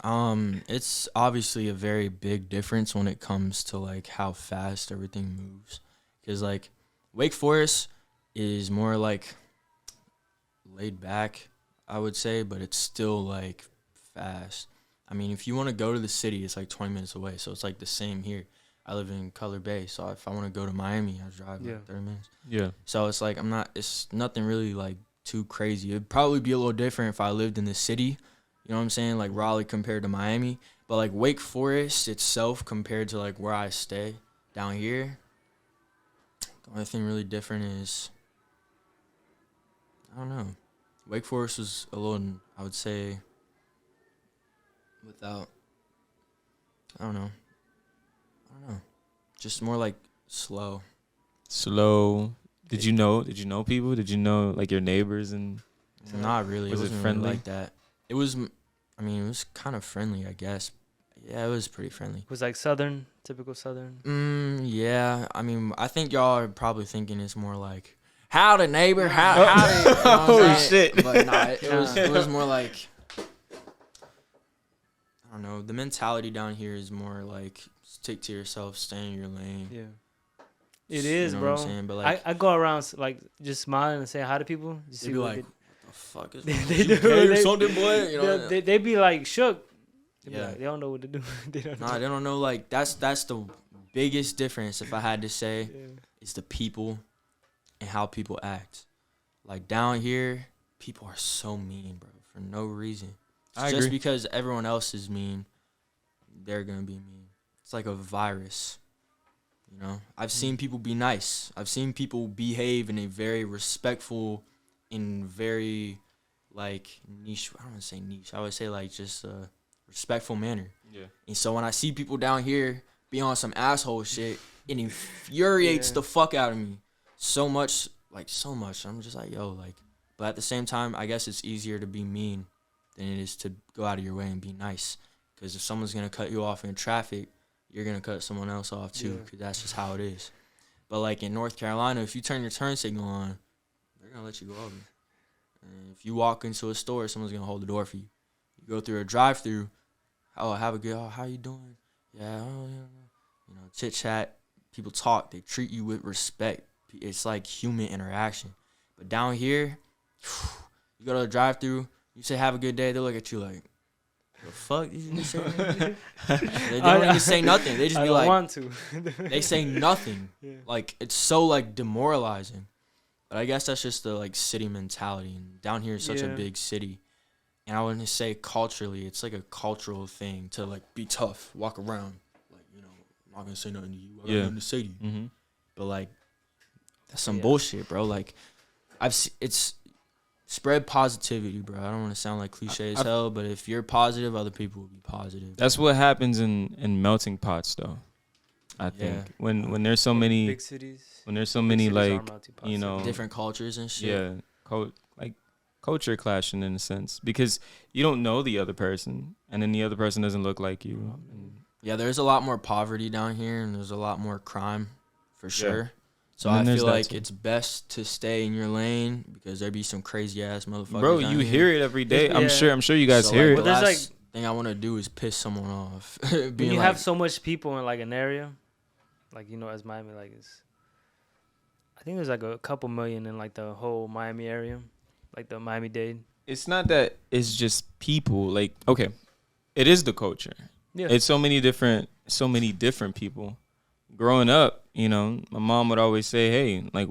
it's obviously a very big difference when it comes to like how fast everything moves. Cause like Wake Forest is more like laid back, I would say, but it's still like fast. I mean, if you want to go to the city, it's like 20 minutes away, so it's like the same here. I live in Color Bay, so if I want to go to Miami, I drive Yeah. like 30 minutes. Yeah. So it's like it's nothing really like too crazy. It'd probably be a little different if I lived in the city. You know what I'm saying? Like Raleigh compared to Miami. But like Wake Forest itself compared to like where I stay down here, the only thing really different is, I don't know. Wake Forest was a little, I would say, without, I don't know. Just more like slow. Slow. Did you know people? Did you know like your neighbors and Not really. Was it wasn't friendly? really like that. It was, I mean, it was kind of friendly, I guess. Yeah, it was pretty friendly. It was like Southern, typical Southern. Yeah. I mean, I think y'all are probably thinking it's more like, howdy neighbor, howdy. You know what I'm Oh, saying? shit. But nah, it Nah. was more like, I don't know. The mentality down here is more like stick to yourself, stay in your lane. Yeah. It is, you know bro. What I'm saying? But like, I go around like just smiling and saying hi to people. Just they see be what like, what the fuck is They- wrong? they You do, gay or they- something, boy? You know? they be like shook. They be Yeah. like, they don't know what to do. They don't Nah, know. they don't know. Like that's the biggest difference. If I had to say, Yeah. is the people and how people act. Like down here, people are so mean, bro, for no reason. I Just agree. because everyone else is mean, they're gonna be mean. It's like a virus. You know, I've seen people be nice. I've seen people behave in a very respectful, and very, like niche. I don't want to say niche. I would say like just a respectful manner. Yeah. And so when I see people down here be on some asshole shit, it infuriates Yeah. the fuck out of me. So much. I'm just like, yo, like, but at the same time, I guess it's easier to be mean than it is to go out of your way and be nice. Because if someone's going to cut you off in traffic, you're going to cut someone else off too, Yeah. because that's just how it is. But like in North Carolina, if you turn your turn signal on, they're going to let you go over. And if you walk into a store, someone's going to hold the door for you. You go through a drive-through, oh, have a good, oh, how you doing? Yeah, oh, yeah. You know, chit-chat. People talk. They treat you with respect. It's like human interaction. But down here, you go to a drive-through, you say have a good day, they look at you like, The fuck these niggas saying? They don't even say nothing. They just I be don't like, want to. they say nothing. Yeah. Like it's so like demoralizing. But I guess that's just the like city mentality. And down here is such a Yeah. big city. And I wouldn't say culturally, it's like a cultural thing to like be tough, walk around. Like, you know, I'm not gonna say nothing to you. I got Yeah. nothing to say to you. Mm-hmm. But like that's some Yeah. bullshit, bro. Like it's spread positivity, bro. I don't want to sound like cliche as hell, but if you're positive, other people will be positive. That's what happens in melting pots, though. I think Yeah. when there's so many big cities. when there's so Big many cities are like melting pots, you yeah. know Different cultures and shit. yeah like culture clashing in a sense because you don't know the other person and then the other person doesn't look like you. And Yeah, there's a lot more poverty down here, and there's a lot more crime, for sure. So And I then there's feel that like too. it's best to stay in your lane because there be some crazy ass motherfuckers. bro, down you here. hear it every day. Yeah. I'm sure you guys So, hear like, it. Well, the there's, last thing I want to do is piss someone off. When Being you like, have so much people in like an area, like you know, as Miami, like it's. I think there's like a couple million in like the whole Miami area, like the Miami-Dade. It's not that it's just people. Like okay, it is the culture. Yeah. It's so many different people. Growing up, you know, my mom would always say, "Hey, like,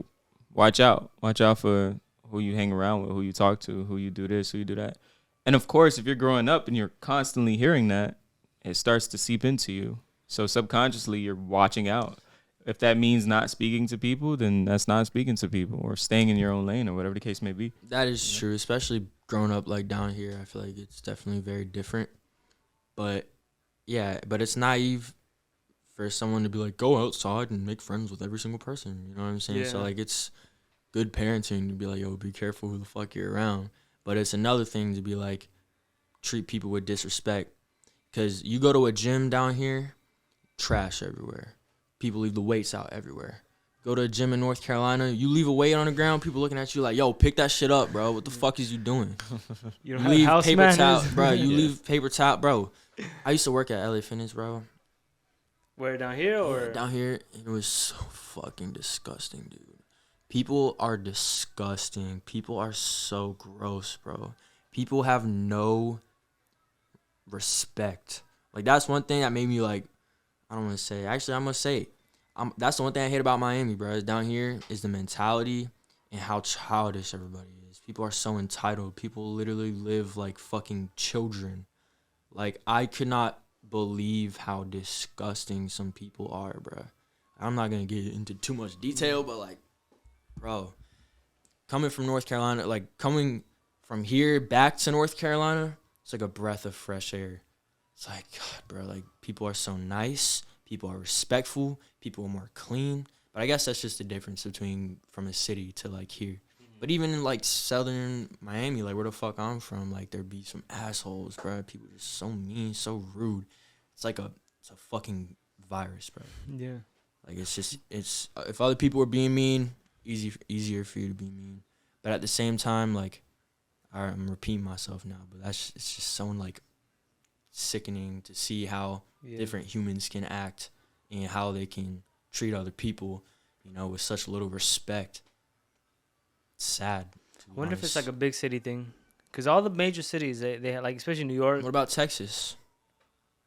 watch out for who you hang around with, who you talk to, who you do this, who you do that." And of course, if you're growing up and you're constantly hearing that, it starts to seep into you. So subconsciously, you're watching out. If that means not speaking to people, then that's not speaking to people or staying in your own lane or whatever the case may be. that is true, especially growing up like down here. I feel like it's definitely very different. But yeah, but it's naive for someone to be like, go outside and make friends with every single person. You know what I'm saying? So Yeah. like it's good parenting to be like, yo, be careful who the fuck you're around. But it's another thing to be like, treat people with disrespect. Because you go to a gym down here, trash everywhere. People leave the weights out everywhere. Go to a gym in North Carolina, you leave a weight on the ground, people looking at you like, yo, pick that shit up, bro. What the fuck is you doing? You You don't have leave house paper towel, manners. bro. You Yeah. leave paper towel, bro. I used to work at LA Fitness, bro. Where down here or Down here, it was so fucking disgusting, dude. People are disgusting. People are so gross, bro. People have no respect. Like, that's one thing that made me, like, I don't want to say. Actually, I'm going to say it. That's the one thing I hate about Miami, bro. Is down here is the mentality and how childish everybody is. People are so entitled. People literally live like fucking children. Like, I could not believe how disgusting some people are, bro. I'm not going to get into too much detail, but, like, bro, coming from North Carolina, like, coming from here back to North Carolina, it's like a breath of fresh air. It's like, God, bro, like, people are so nice. People are respectful. People are more clean. But I guess that's just the difference between from a city to, like, here. But even in, like, southern Miami, like, where the fuck I'm from, like, there be some assholes, bro. People just so mean, so rude. It's like it's a fucking virus, bro. yeah. Like, it's if other people were being mean, easier for you to be mean. But at the same time, like, I'm repeating myself now, but it's just so, like, sickening to see how Yeah. different humans can act and how they can treat other people, you know, with such little respect. It's sad. to be I wonder if it's honest. like a big city thing, because all the major cities they have, like especially New York. What about Texas?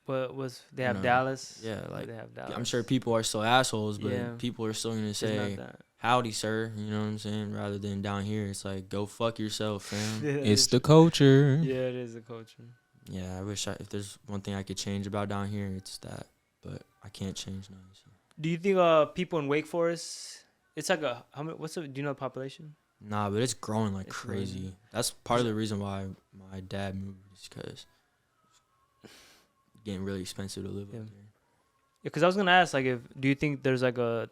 What was they have No. Dallas? Yeah, like, they have Dallas. I'm sure people are still assholes, but Yeah. people are still gonna It's say, not that. howdy, sir. You know what I'm saying? Rather than down here, it's like, go fuck yourself, fam. Yeah, It's the culture. Yeah, it is a culture. Yeah, I wish if there's one thing I could change about down here, it's that. But I can't change now. So. Do you think people in Wake Forest? It's like a how many? What's the? Do you know the population? Nah, but it's growing like It's crazy. growing. That's part of the reason why my dad moved, is because getting really expensive to live Yeah. up there. Yeah, because I was gonna ask, like, if do you think there's like a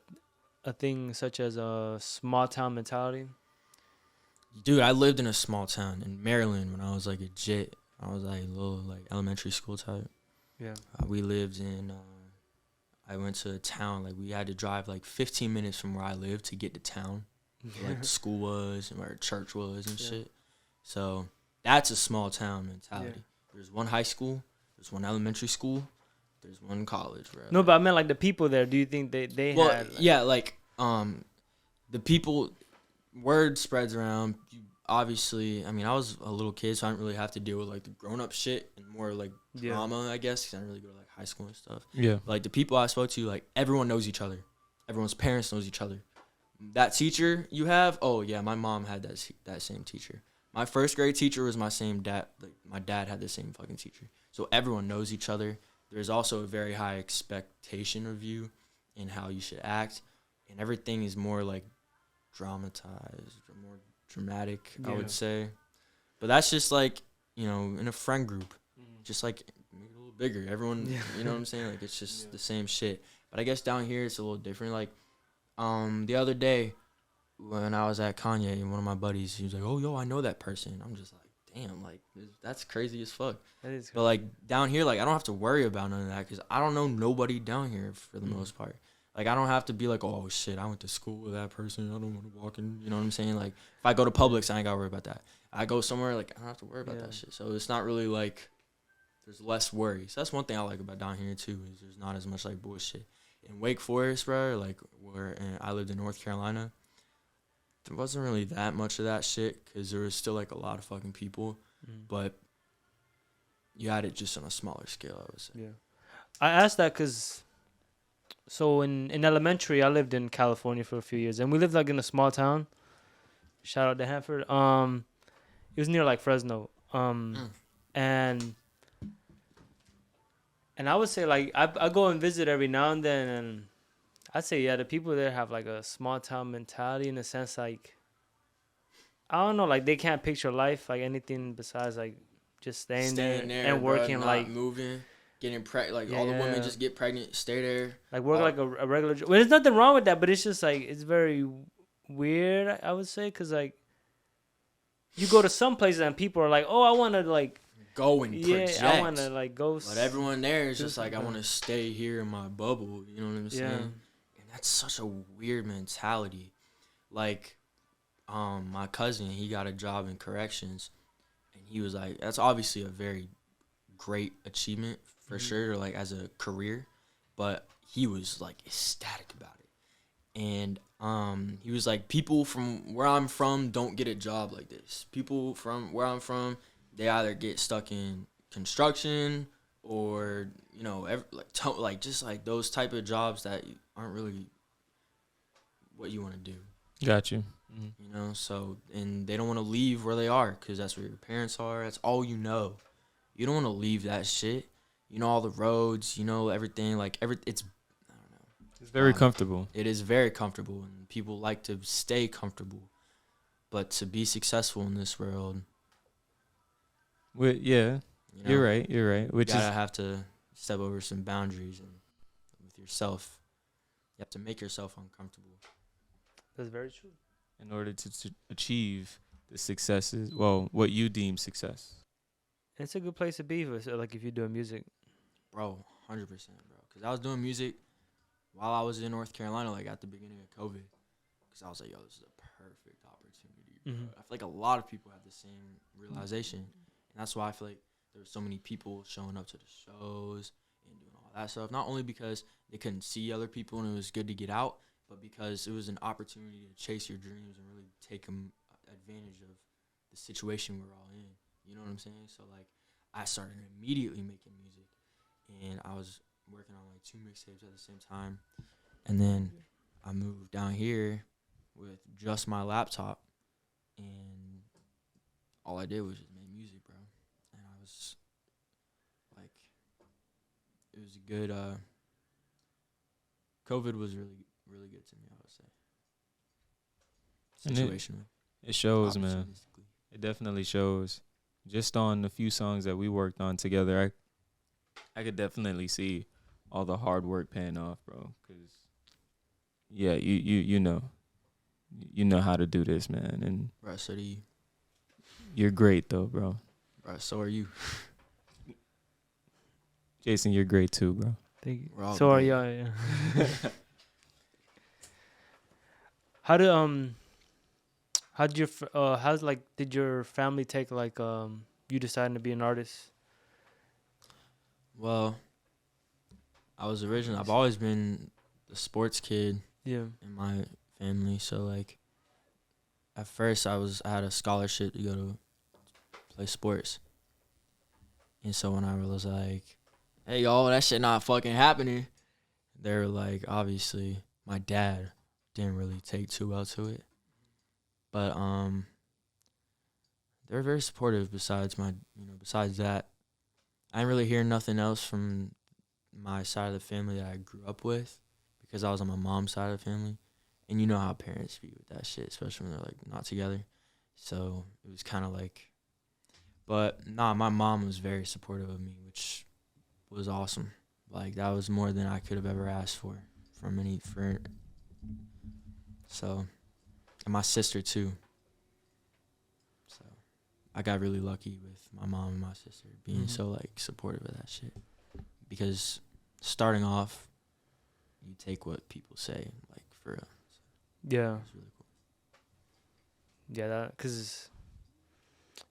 thing such as a small town mentality? Dude, I lived in a small town in Maryland when I was like a jit. I was like a little like elementary school type. Yeah. We lived in. I went to a town, like, we had to drive like 15 minutes from where I lived to get to town, where, like, the school was and where church was and Yeah. shit. So that's a small town mentality. Yeah. There's one high school, there's one elementary school, there's one college, bro. No, but I meant like the people there. Do you think they Well, had? Like, yeah, like, the people, word spreads around. obviously, I mean, I was a little kid, so I didn't really have to deal with like the grown up shit and more like Yeah. drama, I guess, 'cause I didn't really go to like high school and stuff. Yeah. But, like the people I spoke to, like everyone knows each other. Everyone's parents knows each other. That teacher you have, oh yeah, my mom had that same teacher. My first grade teacher was my same dad. Like my dad had the same fucking teacher. So everyone knows each other. There's also a very high expectation of you and how you should act, and everything is more like dramatized, or more dramatic, I Yeah. would say. But that's just like, you know, in a friend group, just like make it a little bigger. Everyone, Yeah. you know what I'm saying? Like it's just Yeah. the same shit. But I guess down here it's a little different. Like, the other day when I was at Kanye and one of my buddies, he was like, "Oh, yo, I know that person." I'm just like, "Damn, like that's crazy as fuck." That is But like down here, like I don't have to worry about none of that because I don't know nobody down here for the Mm. most part. Like I don't have to be like, "Oh shit, I went to school with that person. I don't want to walk in." You know what I'm saying? Like if I go to Publix, I ain't gotta worry about that. I go somewhere, like I don't have to worry about Yeah. that shit. So it's not really like there's less worry. So that's one thing I like about down here too is there's not as much like bullshit. In Wake Forest, bro, like I lived in North Carolina, there wasn't really that much of that shit because there was still like a lot of fucking people, but you had it just on a smaller scale, I would say. Yeah. I asked that because, so in elementary, I lived in California for a few years, and we lived like in a small town. Shout out to Hanford. It was near like Fresno. And I would say like I go and visit every now and then, and I'd say yeah, the people there have like a small town mentality in a sense like, I don't know, like they can't picture life like anything besides like just staying there and bro, working, not like moving, getting pregnant. Like Yeah, all the yeah. women just get pregnant, stay there. like work like a regular job. Well, there's nothing wrong with that, but it's just like it's very weird, I would say, because like you go to some places and people are like, oh, I want to like Go and yeah, project. I want to like go. But everyone there is do just like, I something. want to stay here in my bubble. You know what I'm saying? Yeah. And that's such a weird mentality. Like, my cousin, he got a job in corrections, and he was like, that's obviously a very great achievement for sure, like as a career. But he was like ecstatic about it, and he was like, people from where I'm from don't get a job like this. People from where I'm from, they either get stuck in construction or you know like just like those type of jobs that aren't really what you want to do. Got you. You know, so and they don't want to leave where they are because that's where your parents are. That's all you know. You don't want to leave that shit. You know all the roads. You know everything. Like it's I don't know. It's very comfortable. It is very comfortable, and people like to stay comfortable. But to be successful in this world, Yeah, you know, you're right. You're right. Which you gotta is have to step over some boundaries and with yourself. You have to make yourself uncomfortable. That's very true. in order to achieve the successes. Well, what you deem success. It's a good place to be for like if you're doing music. Bro, 100%, bro. Because I was doing music while I was in North Carolina, like at the beginning of COVID. Because I was like, yo, this is a perfect opportunity, bro. Mhm. I feel like a lot of people have the same realization. And that's why I feel like there were so many people showing up to the shows and doing all that stuff. Not only because they couldn't see other people and it was good to get out, but because it was an opportunity to chase your dreams and really take advantage of the situation we're all in. You know what I'm saying? So, like, I started immediately making music. And I was working on, like, 2 mixtapes at the same time. And then I moved down here with just my laptop. And all I did was just make music, bro. And I was, like, it was a good, COVID was really, really good to me, I would say. And Situationally. It shows, man. Opportunistically. It definitely shows. Just on the few songs that we worked on together, I could definitely see all the hard work paying off, bro. 'Cause yeah, you know how to do this, man, and Bro, so do you. you're great though, bro. Bro, so are you. Jason, you're great too, bro. Thank you. We're all So are great. y'all, yeah. Did your family take like you deciding to be an artist? Well, I've always been the sports kid Yeah. in my family, so like at first I had a scholarship to go to play sports, and so when I was like, "Hey y'all, that shit not fucking happening," they were like, obviously my dad didn't really take too well to it, but they're very supportive. Besides that, I didn't really hear nothing else from my side of the family that I grew up with, because I was on my mom's side of the family. And you know how parents be with that shit, especially when they're like not together. So it was kind of like, but nah, my mom was very supportive of me, which was awesome. Like that was more than I could have ever asked for from any friend. So, and my sister too. So I got really lucky with my mom and my sister being so like supportive of that shit. Because starting off, you take what people say like for real. Yeah. It's really cool. Yeah, that because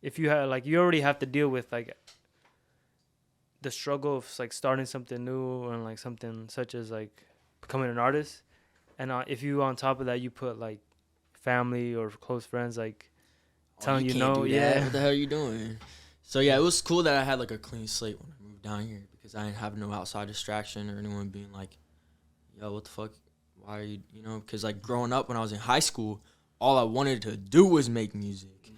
if you have like you already have to deal with like the struggle of like starting something new and like something such as like becoming an artist, and if you on top of that you put like family or close friends like telling you can't no, do that. What the hell are you doing? So yeah, it was cool that I had like a clean slate when I moved down here, because I didn't have no outside distraction or anyone being like, "Yo, what the fuck? Why are you?" You know, because like growing up when I was in high school, all I wanted to do was make music,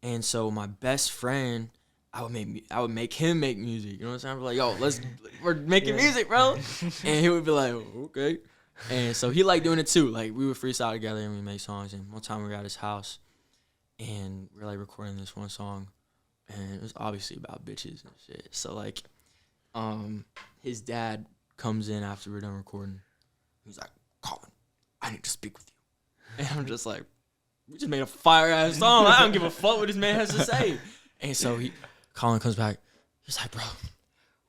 and so my best friend, I would make him make music. You know what I'm saying? I'm like, "Yo, we're making music, bro," and he would be like, "Okay," and so he liked doing it too. Like we would freestyle together and we make songs. And one time we were at his house, and we're like recording this one song, and it was obviously about bitches and shit. So like, his dad comes in after we're done recording. He's like, "Colin, I need to speak with you." And I'm just like, we just made a fire ass song. I don't give a fuck what this man has to say. And so Colin comes back. He's like, "Bro,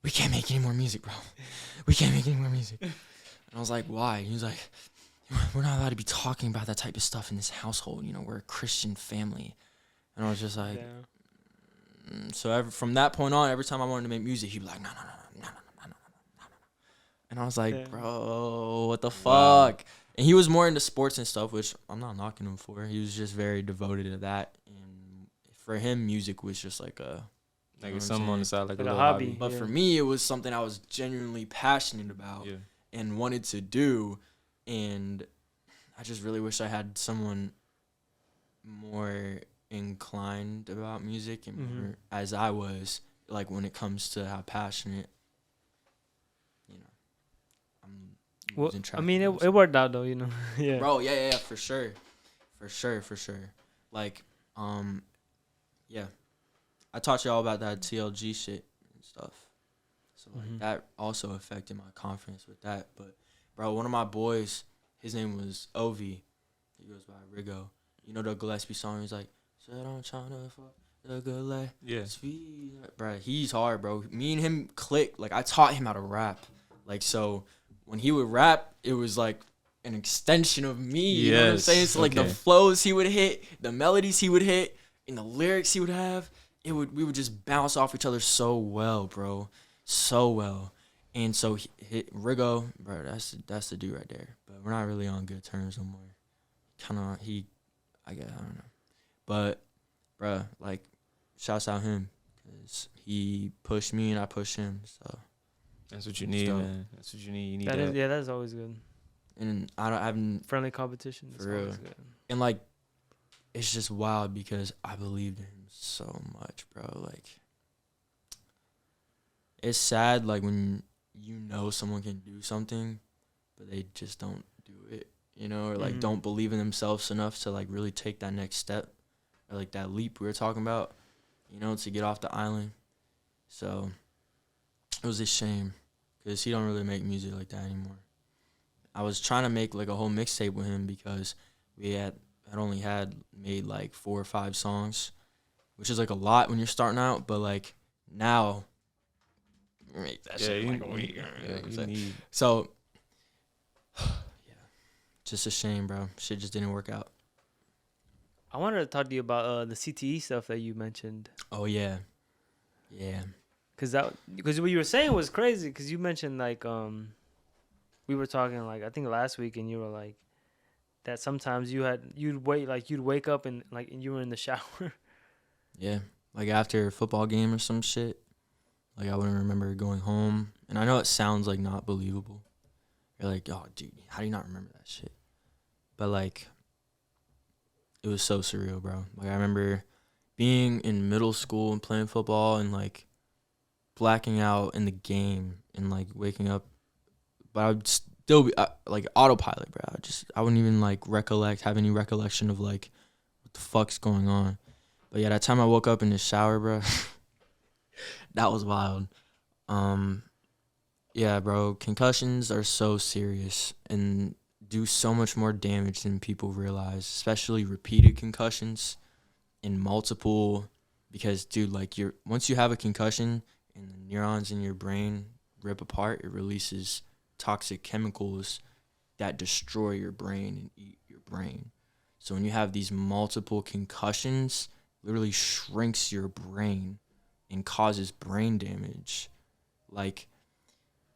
we can't make any more music, bro. We can't make any more music." And I was like, "Why?" He was like, "We're not allowed to be talking about that type of stuff in this household. You know, we're a Christian family." And I was just like, so from that point on, every time I wanted to make music, he'd be like, "No, no, no, no, no, no, no, no, no." And I was like, "Bro, what the fuck?" And he was more into sports and stuff, which I'm not knocking him for. He was just very devoted to that. And for him, music was just like something on the side, like a little hobby. hobby. But for me, it was something I was genuinely passionate about and wanted to do. And I just really wish I had someone more inclined about music and more as I was, like when it comes to how passionate, you know, I'm losing track. I mean, of it worked out though, you know. Yeah. Bro, yeah, for sure. Like, yeah. I taught you all about that TLG shit and stuff. So like that also affected my confidence with that. But bro, one of my boys, his name was Ovi. He goes by Rigo. You know the Gillespie song? He's like, "Said I'm trying to fuck the Gillespie." Bro, he's hard, bro. Me and him clicked. Like I taught him how to rap. Like so, when he would rap, it was like an extension of me. You know what I'm saying? So like the flows he would hit, the melodies he would hit, and the lyrics he would have, we would just bounce off each other so well, bro, so well. And so Rigo, bro, that's the dude right there. But we're not really on good terms no more. I guess I don't know. But, bro, like, shouts out him, because he pushed me and I pushed him. So that's what you need, man. That's what you need. You need that. That's always good. And I haven't friendly competition for real. Good. And like, it's just wild because I believed in him so much, bro. Like, it's sad, like when you know someone can do something, but they just don't do it. You know, or like don't believe in themselves enough to like really take that next step, or like that leap we were talking about, you know, to get off the island. So it was a shame, because he don't really make music like that anymore. I was trying to make like a whole mixtape with him, because we had only made like 4 or 5 songs, which is like a lot when you're starting out, but like now make that shit like a week. So just a shame, bro. Shit just didn't work out. I wanted to talk to you about the CTE stuff that you mentioned. Oh yeah. Because what you were saying was crazy. Because you mentioned like we were talking like I think last week, and you were like, that sometimes you'd wake up and you were in the shower. Yeah, like after a football game or some shit, like I wouldn't remember going home. And I know it sounds like not believable. You're like, oh, dude, how do you not remember that shit? But like, it was so surreal, bro. Like I remember being in middle school and playing football and like blacking out in the game and like waking up, but I would still be like autopilot, bro. I wouldn't even like have any recollection of like what the fuck's going on. But yeah, that time I woke up in the shower, bro, that was wild. Um, yeah, bro, concussions are so serious and do so much more damage than people realize, especially repeated concussions and multiple. Because, dude, like once you have a concussion and the neurons in your brain rip apart, it releases toxic chemicals that destroy your brain and eat your brain. So when you have these multiple concussions, literally shrinks your brain and causes brain damage, like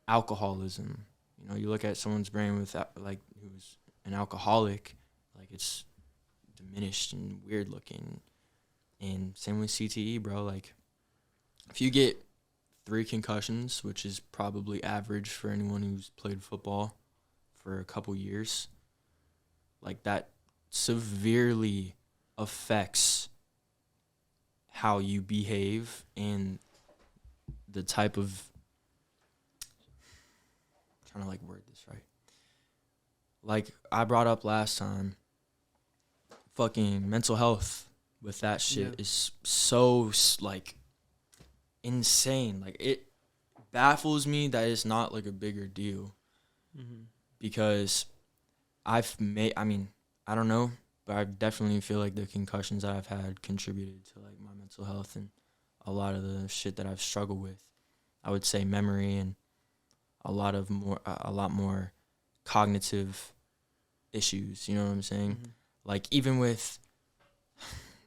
alcoholism. You know, you look at someone's brain with like who's an alcoholic, like it's diminished and weird looking. And same with CTE, bro. Like if you get 3 concussions, which is probably average for anyone who's played football for a couple years, like that severely affects how you behave and the type of, I'm trying to like word this right. Like I brought up last time, fucking mental health with that shit is so like insane. Like it baffles me that it's not like a bigger deal. Because I don't know, but I definitely feel like the concussions that I've had contributed to like my mental health and a lot of the shit that I've struggled with. I would say memory and a lot more cognitive issues, you know what I'm saying? Like even with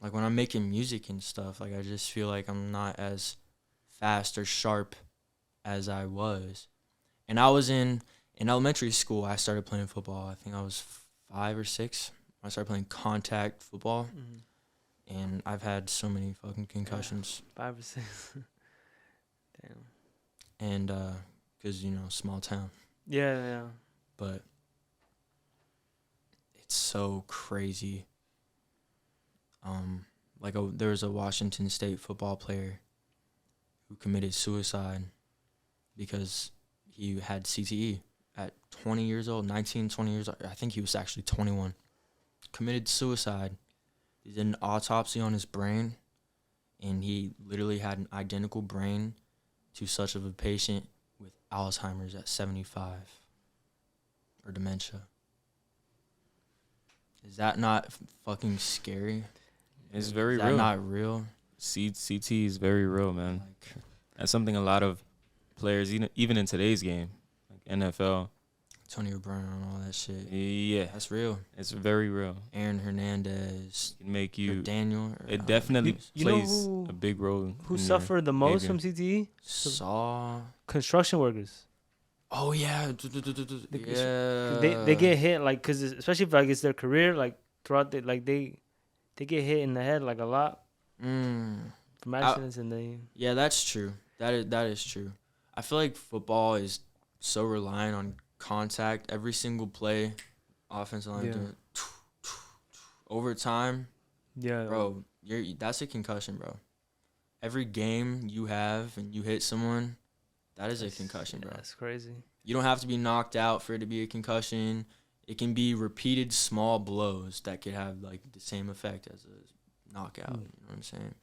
like when I'm making music and stuff, like I just feel like I'm not as fast or sharp as I was. And I was in elementary school, I started playing football. I think I was 5 or 6. I started playing contact football. And I've had so many fucking concussions. 5 or 6. Damn. And because, you know, small town. Yeah. But it's so crazy. There was a Washington State football player who committed suicide because he had CTE at 20 years old, 19, 20 years old. I think he was actually 21. Committed suicide. They did an autopsy on his brain, and he literally had an identical brain to such of a patient with Alzheimer's at 75 or dementia. Is that not fucking scary? It's very real. Is that not real? CT is very real, man. Like, that's something a lot of players, even in today's game, like NFL, Antonio Brown and all that shit. Yeah, that's real. It's very real. Aaron Hernandez can make you Daniel. It definitely plays a big role. Who suffered the most from CTE? Construction workers. Oh yeah, They get hit like because especially if like it's their career like throughout the like they get hit in the head like a lot from accidents and yeah, that's true. That is true. I feel like football is so reliant on contact. Every single play, offensive line doing over time. Yeah, bro, that's a concussion, bro. Every game you have and you hit someone, that's a concussion, bro. That's crazy. You don't have to be knocked out for it to be a concussion. It can be repeated small blows that could have like the same effect as a knockout. You know what I'm saying?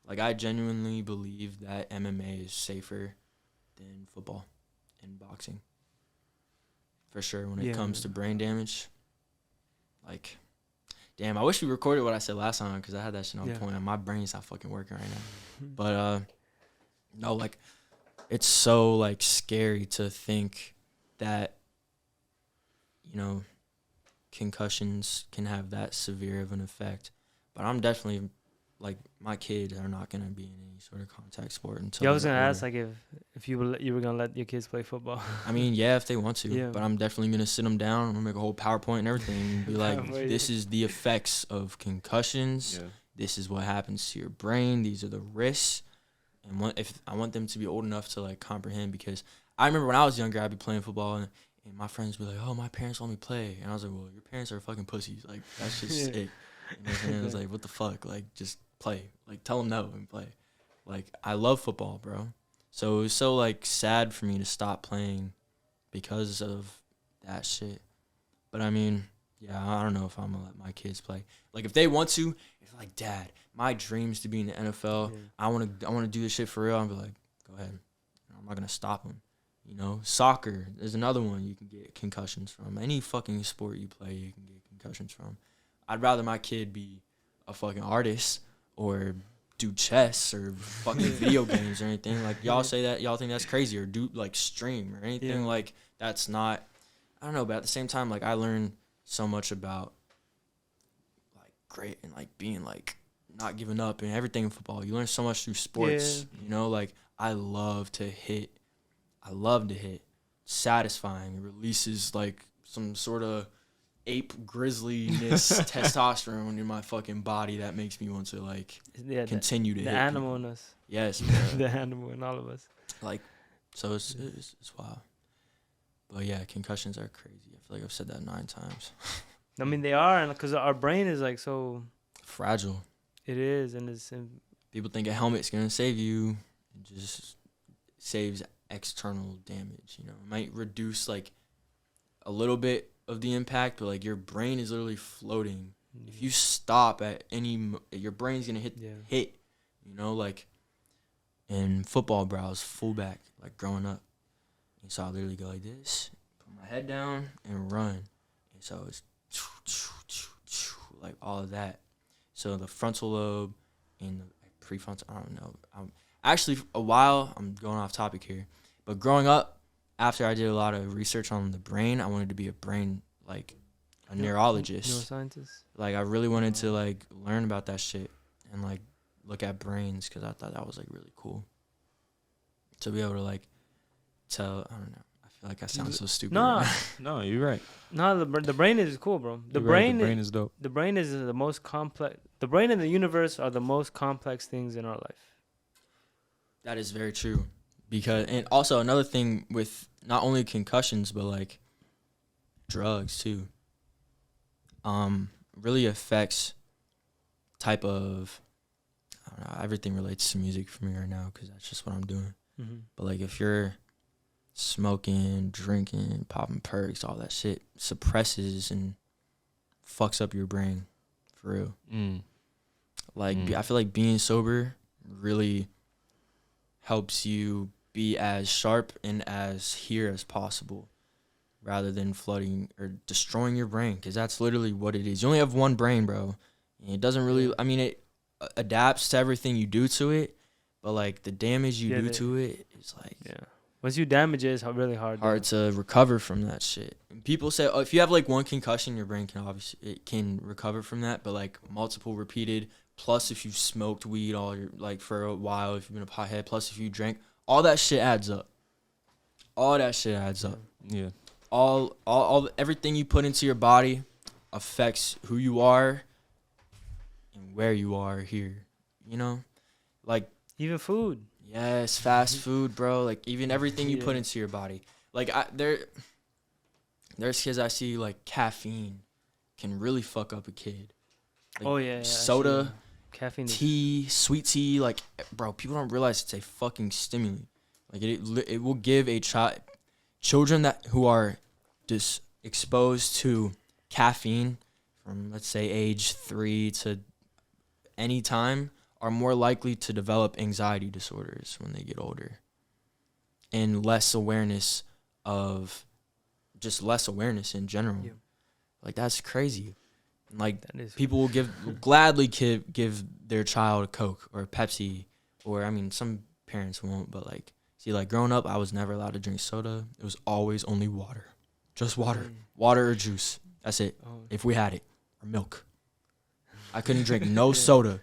Like I genuinely believe that MMA is safer than football and boxing. For sure, when it comes to brain damage. Like, damn, I wish we recorded what I said last time because I had that shit on point. My brain's not fucking working right now. But no, like, it's so like scary to think that, you know, concussions can have that severe of an effect. But I'm definitely like my kids are not gonna be in any sort of contact sport until. Yeah, I was they're gonna ask older. like if you were gonna let your kids play football. I mean, yeah, if they want to, Yeah. but I'm definitely gonna sit them down. I'm gonna make a whole PowerPoint and everything, and be like, PowerPoint. "This is the effects of concussions. Yeah. This is what happens to your brain. These are the risks." And if I want them to be old enough to like comprehend, because I remember when I was younger, I'd be playing football and my friends would be like, "Oh, my parents let me play," and I was like, "Well, your parents are fucking pussies. Like that's just Yeah. it." You know what I'm saying? It was like, "What the fuck? Like just play. Like tell them no and play." Like I love football, bro. So it was so like sad for me to stop playing because of that shit. But I mean, yeah, I don't know if I'm gonna let my kids play. Like if they want to, if like, "Dad, my dream's to be in the NFL. Yeah. I wanna do this shit for real." I'll be like, "Go ahead. I'm not gonna stop them." You know, soccer is another one you can get concussions from. Any fucking sport you play, you can get concussions from. I'd rather my kid be a fucking artist or do chess or fucking video games or anything. Like y'all say that y'all think that's crazy, or do like stream or anything. Yeah. Like that's not. I don't know, but at the same time, like I learned so much about like great and like being like not giving up and everything in football. You learn so much through sports. Yeah. You know, like I love to hit. I love to hit. Satisfying. It releases like some sort of ape grizzliness testosterone in my fucking body that makes me want to like Yeah, continue to the hit animal people. in us, Yes, bro. the animal in all of us. Like so it's wild. But yeah, concussions are crazy. I feel like I've said that 9 times. I mean, they are, and because our brain is like so. Fragile. It is, and it's People think a helmet's gonna save you. It just saves external damage. You know, it might reduce like a little bit of the impact, but like your brain is literally floating. If you stop at your brain's gonna hit. You know, like in football, bro, I was fullback, like growing up. And so I literally go like this, put my head down, and run. And so it's like all of that. So the frontal lobe and the prefrontal, I don't know. Actually, I'm going off topic here, but growing up, after I did a lot of research on the brain, I wanted to be a neurologist. Neuroscientist. Like I really wanted to like learn about that shit and like look at brains, because I thought that was like really cool to be able to like tell. I don't know. I feel like I sound so stupid. Nah. No, you're right. No, the brain is cool, bro. The You're right. brain, The brain is dope. the brain is the most complex. The brain and the universe are the most complex things in our life. That is very true. And also another thing with not only concussions but like drugs too. Really affects type of. I don't know. Everything relates to music for me right now because that's just what I'm doing. Mm-hmm. But like if you're smoking, drinking, popping perks, all that shit suppresses and fucks up your brain for real. Like I feel like being sober really helps you be as sharp and as here as possible rather than flooding or destroying your brain, because that's literally what it is. You only have one brain, bro, and it doesn't really, I mean, it adapts to everything you do to it, but like the damage you do to it is like once you damage it, it's really hard to recover from that shit. And people say, oh, if you have like one concussion, your brain can recover from that, but like multiple repeated, plus if you've smoked weed for a while, if you've been a pothead, plus if you drank, all that shit adds up. All that shit adds up. Yeah. All everything you put into your body affects who you are and where you are here. You know, like even food. Yes, fast food, bro. Like even everything you put into your body. Like there's kids I see like caffeine can really fuck up a kid. Like, soda, caffeine, tea, sweet tea. Like, bro, people don't realize it's a fucking stimulant. Like it will give children who are just exposed to caffeine from, let's say, age 3 to any time, are more likely to develop anxiety disorders when they get older, and less awareness in general. Yeah. Like that's crazy. Like people will gladly give their child a Coke or a Pepsi, or I mean some parents won't, but like see, like growing up I was never allowed to drink soda. It was always only water. Just water. Water or juice. That's it. If we had it. Or milk. I couldn't drink no soda.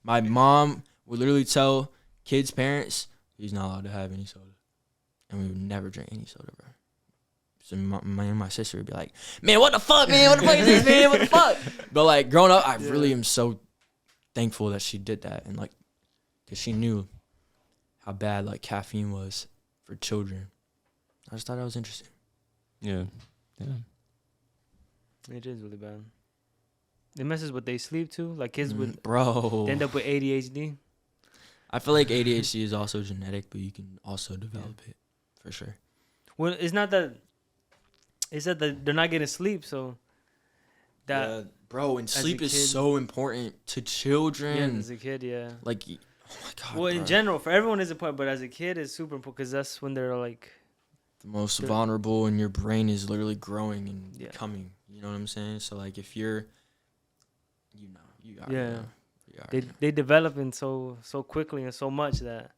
My mom would literally tell kids' parents, he's not allowed to have any soda. And we would never drink any soda, bro. So my sister would be like, man, what the fuck, man? What the fuck is this, man? What the fuck? But, like, growing up, I really am so thankful that she did that. And, like, because she knew how bad, like, caffeine was for children. I just thought that was interesting. Yeah. It is really bad. It messes with their sleep, too. Like, kids would Bro. end up with ADHD. I feel like ADHD is also genetic, but you can also develop it, for sure. Well, it's not that... It's that they're not getting sleep, so... That, bro, and sleep is so important to children. Yeah, as a kid, yeah. Like, oh my God, well, bro. in general, for everyone is important, but as a kid, it's super important because that's when they're like... The most vulnerable, and your brain is literally growing and becoming. You know what I'm saying? So, like, if you're... You already know. They developing so quickly and so much that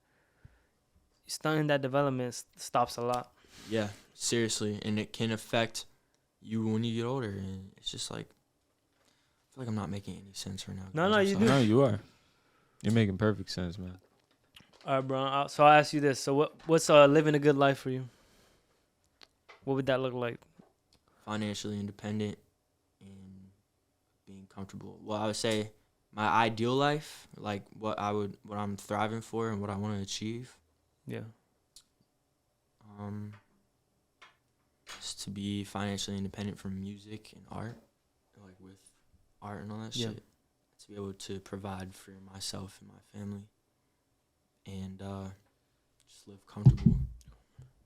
stunting that development stops a lot. Yeah, seriously. And it can affect you when you get older. And it's just like... I feel like I'm not making any sense right now. No, you do. No, you are. You're making perfect sense, man. All right, bro. So I'll ask you this. So what's living a good life for you? What would that look like? Financially independent and being comfortable. Well, I would say my ideal life, like what I'm thriving for and what I want to achieve. Yeah. Is to be financially independent from music and art, like with art and all that shit. To be able to provide for myself and my family, and just live comfortable.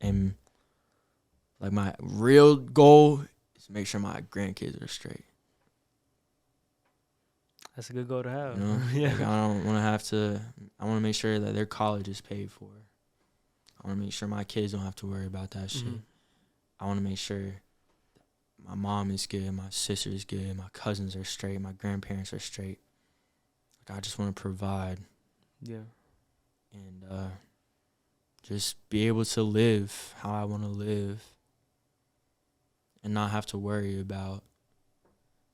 And like my real goal is to make sure my grandkids are straight. That's a good goal to have. You know? Yeah. Like I don't want to have to. I want to make sure that their college is paid for. I want to make sure my kids don't have to worry about that shit. I want to make sure my mom is good, my sister is good, my cousins are straight, my grandparents are straight. Like I just want to provide. Yeah. And just be able to live how I want to live. And not have to worry about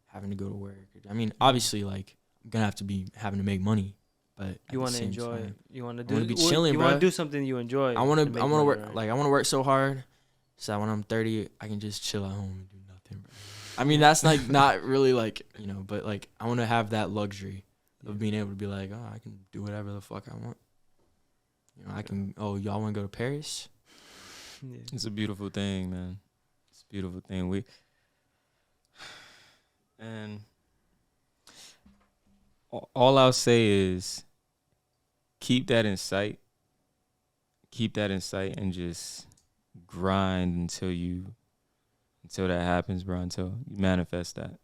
having to go to work. I mean, obviously, like, I'm going to have to be having to make money. But you want to enjoy it. You want to do. I want to be chilling, you bro. want to do something you enjoy. I want to work. Right? Like, I want to work so hard so that when I'm 30, I can just chill at home and do nothing, bro. I mean, that's like not really like, but like I want to have that luxury of being able to be like, oh, I can do whatever the fuck I want. I can. Oh, y'all want to go to Paris? Yeah. It's a beautiful thing, man. It's a beautiful thing. And all I'll say is keep that in sight. Keep that in sight and just grind until that happens, bro, until you manifest that.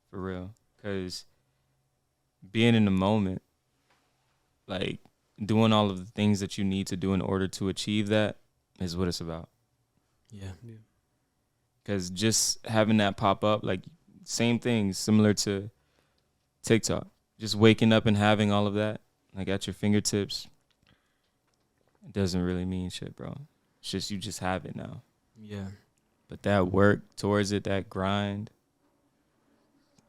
For real. Because being in the moment, like doing all of the things that you need to do in order to achieve that is what it's about. Yeah. Because just having that pop up, like same thing, similar to TikTok. Just waking up and having all of that, like at your fingertips, it doesn't really mean shit, bro. It's just you just have it now. Yeah. But that work towards it, that grind,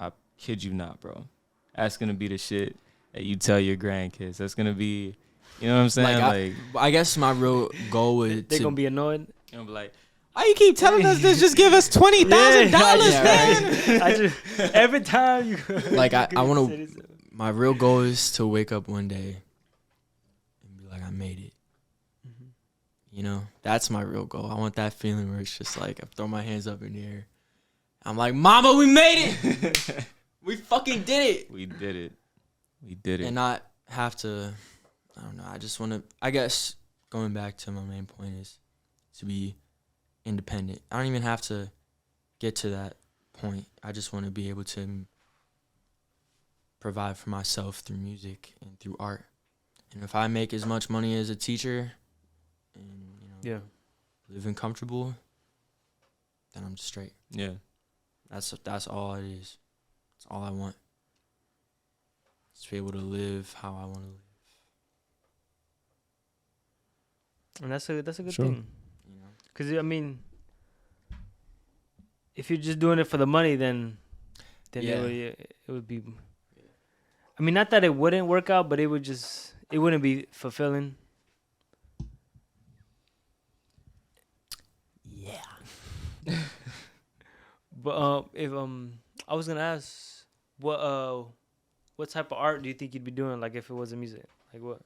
I kid you not, bro. That's going to be the shit that you tell your grandkids. That's going to be, you know what I'm saying? I guess my real goal is they're going to be annoyed. You're going to be like, why you keep telling us this? Just give us $20,000, man. Right? Every time you like I want to. My real goal is to wake up one day and be like, I made it. That's my real goal. I want that feeling where it's just like I throw my hands up in the air. I'm like, Mama, we made it. We fucking did it. We did it. We did it. And not have to. I don't know. I just want to. I guess going back to my main point is to be independent. I don't even have to get to that point. I just want to be able to provide for myself through music and through art. And if I make as much money as a teacher and, living comfortable, then I'm straight. Yeah. That's all it is. That's all I want. Just to be able to live how I want to live. And that's a good thing. Because, I mean, if you're just doing it for the money, then it would be... I mean, not that it wouldn't work out, but it wouldn't be fulfilling. Yeah. But if I was gonna ask, what type of art do you think you'd be doing? Like if it wasn't music, like what?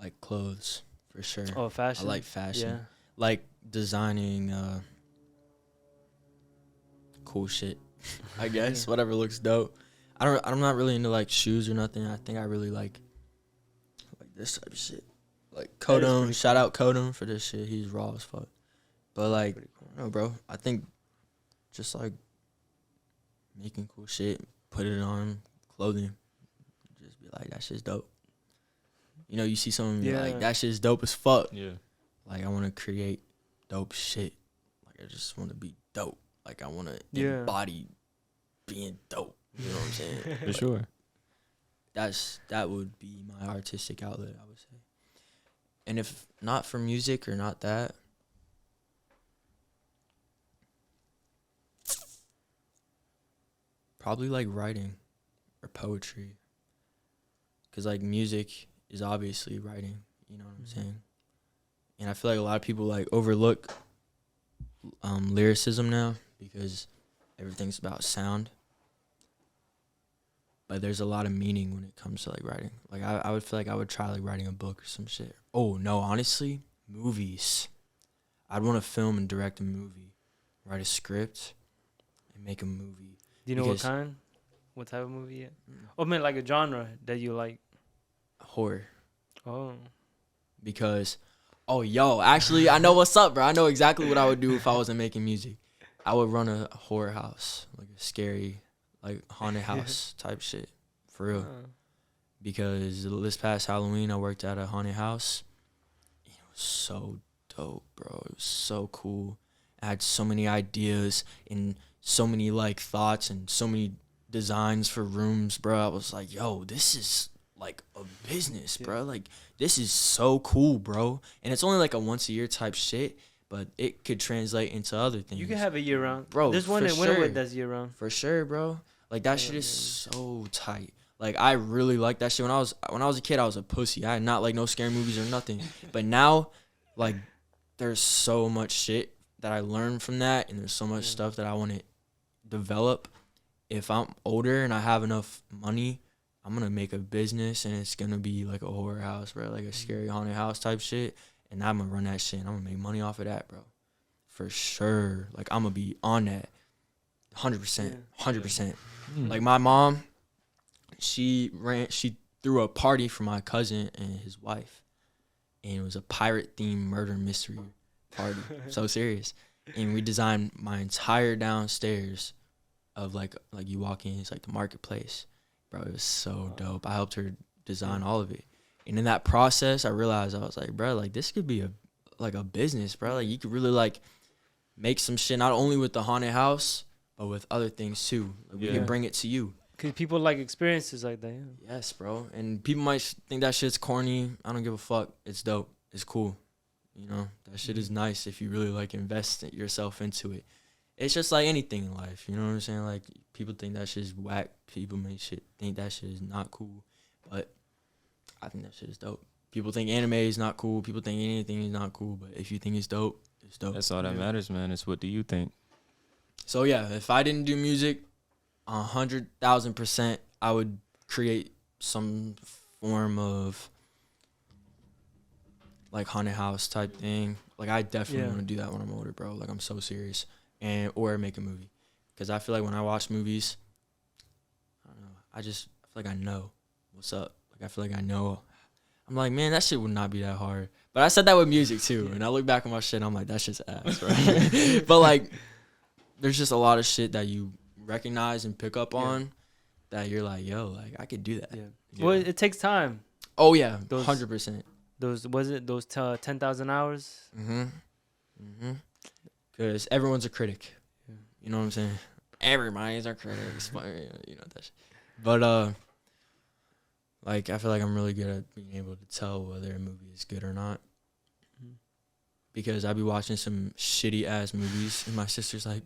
Like clothes, for sure. Oh, I fashion. like fashion. Yeah. Like designing cool shit. I guess Yeah. whatever looks dope. I'm not really into like shoes or nothing. I think I really like this type of shit. Like That is Kodum, pretty shout cool. out Kodum for this shit. He's raw as fuck. But like, Pretty cool. I don't know, bro. I think just like making cool shit, put it on clothing, just be like that shit's dope. You know, you see something you're like Yeah. that shit's dope as fuck. Yeah. Like I want to create dope shit. Like I just want to be dope. Like I want to Yeah. embody being dope. You know what I'm saying? For sure. That would be my artistic outlet, I would say. And if not for music or not that, probably like writing or poetry. Cause like music is obviously writing. You know what I'm saying? And I feel like a lot of people like overlook lyricism now because everything's about sound. But there's a lot of meaning when it comes to like writing. Like I would feel like I would try like writing a book or some shit. Oh no, honestly, movies. I'd want to film and direct a movie, write a script, and make a movie. Do you know what Because- kind? What type of movie? Yet? Oh, man, like a genre that you like. Horror. Oh. Because, oh yo, actually I know what's up, bro. I know exactly what I would do if I wasn't making music. I would run a horror house, like a scary, like haunted house type shit, for real. Because this past Halloween, I worked at a haunted house. It was so dope, bro. It was so cool. I had so many ideas and so many like thoughts and so many designs for rooms, bro. I was like, yo, this is like a business, bro. Like this is so cool, bro. And it's only like a once a year type shit, but it could translate into other things. You can have it year round. Bro, There's one for in sure. Winterwood that's year round. For sure, bro. Like that Yeah, shit is yeah. so tight. Like I really like that shit. When I was a kid, I was a pussy. I had not like no scary movies or nothing. But now, like, there's so much shit that I learned from that, and there's so much stuff that I want to develop. If I'm older and I have enough money, I'm gonna make a business, and it's gonna be like a horror house, bro, like a scary haunted house type shit. And I'm gonna run that shit, and I'm gonna make money off of that, bro, for sure. Like I'm gonna be on that, 100%, 100%. Like my mom, she threw a party for my cousin and his wife, and it was a pirate themed murder mystery party. So serious. And we designed my entire downstairs of like you walk in, it's like the marketplace, bro. It was so dope. I helped her design all of it, and in that process, I realized I was like, bro, like this could be a business, bro. Like you could really like make some shit not only with the haunted house, but with other things too. Like, we Yeah. can bring it to you. Cause people like experiences like that. Yeah. Yes, bro. And people might think that shit's corny. I don't give a fuck. It's dope. It's cool. You know, that shit is nice if you really like invest yourself into it. It's just like anything in life. You know what I'm saying? Like people think that shit is whack. People may think that shit is not cool, but I think that shit is dope. People think anime is not cool. People think anything is not cool. But if you think it's dope, it's dope. That's all that matters, man. It's what do you think? So yeah, if I didn't do music, 100,000%, I would create some form of like haunted house type thing. Like I definitely want to do that when I'm older, bro. Like I'm so serious, or make a movie, because I feel like when I watch movies, I don't know. I just feel like I know what's up. Like I feel like I know. I'm like, man, that shit would not be that hard. But I said that with music too, and I look back at my shit, and I'm like, that shit's ass, right? But like, there's just a lot of shit that you recognize and pick up on that you're like, yo, like I could do that. Yeah. Well, it takes time. Oh yeah, Those- 100%. Those 10,000 hours. Because everyone's a critic. Yeah. You know what I'm saying? Everybody's a critic. You know that shit. But like I feel like I'm really good at being able to tell whether a movie is good or not. Because I be watching some shitty ass movies, and my sister's like,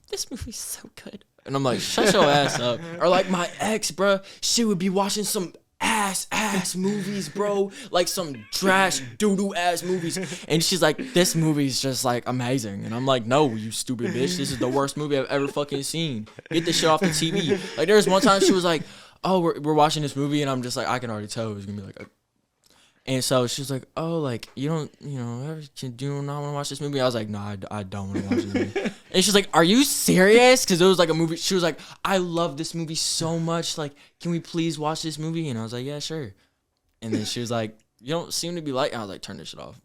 "This movie's so good." And I'm like, shut your ass up. Or like my ex, bro, she would be watching some ass movies, bro. Like some trash doo-doo ass movies. And she's like, this movie's just like amazing. And I'm like, no, you stupid bitch. This is the worst movie I've ever fucking seen. Get this shit off the TV. Like there was one time she was like, oh, we're watching this movie. And I'm just like, I can already tell it was going to be like a. And so she was like, oh, like, you don't, you know, do you not want to watch this movie? I was like, no, I don't want to watch this movie. And she's like, are you serious? Because it was like a movie. She was like, I love this movie so much. Like, can we please watch this movie? And I was like, yeah, sure. And then she was like, you don't seem to be like, I was like, turn this shit off.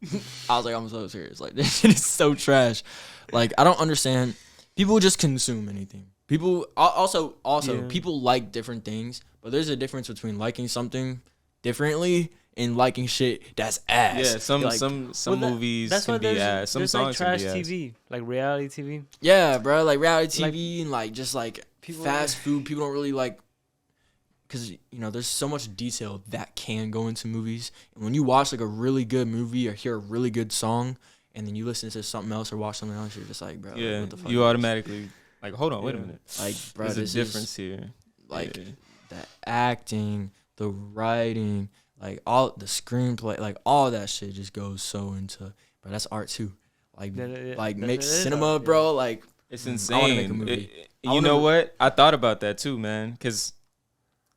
I was like, I'm so serious. Like, this shit is so trash. Like, I don't understand. People just consume anything. People, also, Yeah. people like different things. But there's a difference between liking something differently and liking shit that's ass. Yeah, some Like, movies That's can why be there's, ass. Some there's songs like trash can be ass. TV, like reality TV. yeah, bro, like reality Like, TV and like just like people- fast food. People don't really like, because you know there's so much detail that can go into movies. And when you watch like a really good movie or hear a really good song, and then you listen to something else or watch something else, you're just like, bro, Yeah, what the fuck? you is automatically like, hold on, wait a Yeah. minute. this? Like, bro, There's a this difference is here. like Yeah. the acting, the writing, like all the screenplay, like all that shit just goes so into. But that's art too. Like That make is cinema, art, yeah. bro. Like It's I insane. wanna make a movie. I You wanna- know what? I thought about that too, man. Because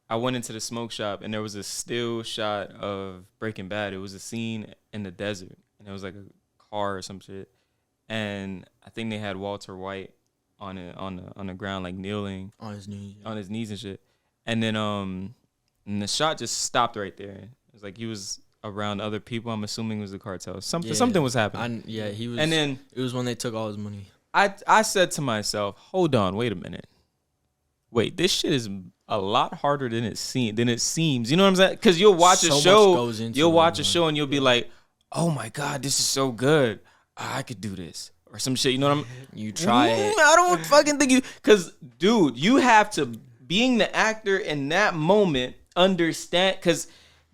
I went into the smoke shop and there was a still shot of Breaking Bad. It was a scene in the desert, and it was like a car or some shit. And I think they had Walter White on the ground, like kneeling on his knees. on his knees and shit. And then and the shot just stopped right there. It was like he was around other people. I'm assuming it was the cartel. Something was happening. Yeah, he was. And then it was when they took all his money. I said to myself, hold on, wait a minute. Wait, this shit is a lot harder than it seems. You know what I'm saying? Because you'll watch So a much show, goes into you'll it, watch a man. show and you'll be like, oh my God, this is so good. I could do this. Or some shit, you know what I'm You try it. I don't fucking think you, because dude, you have to, being the actor in that moment, understand, because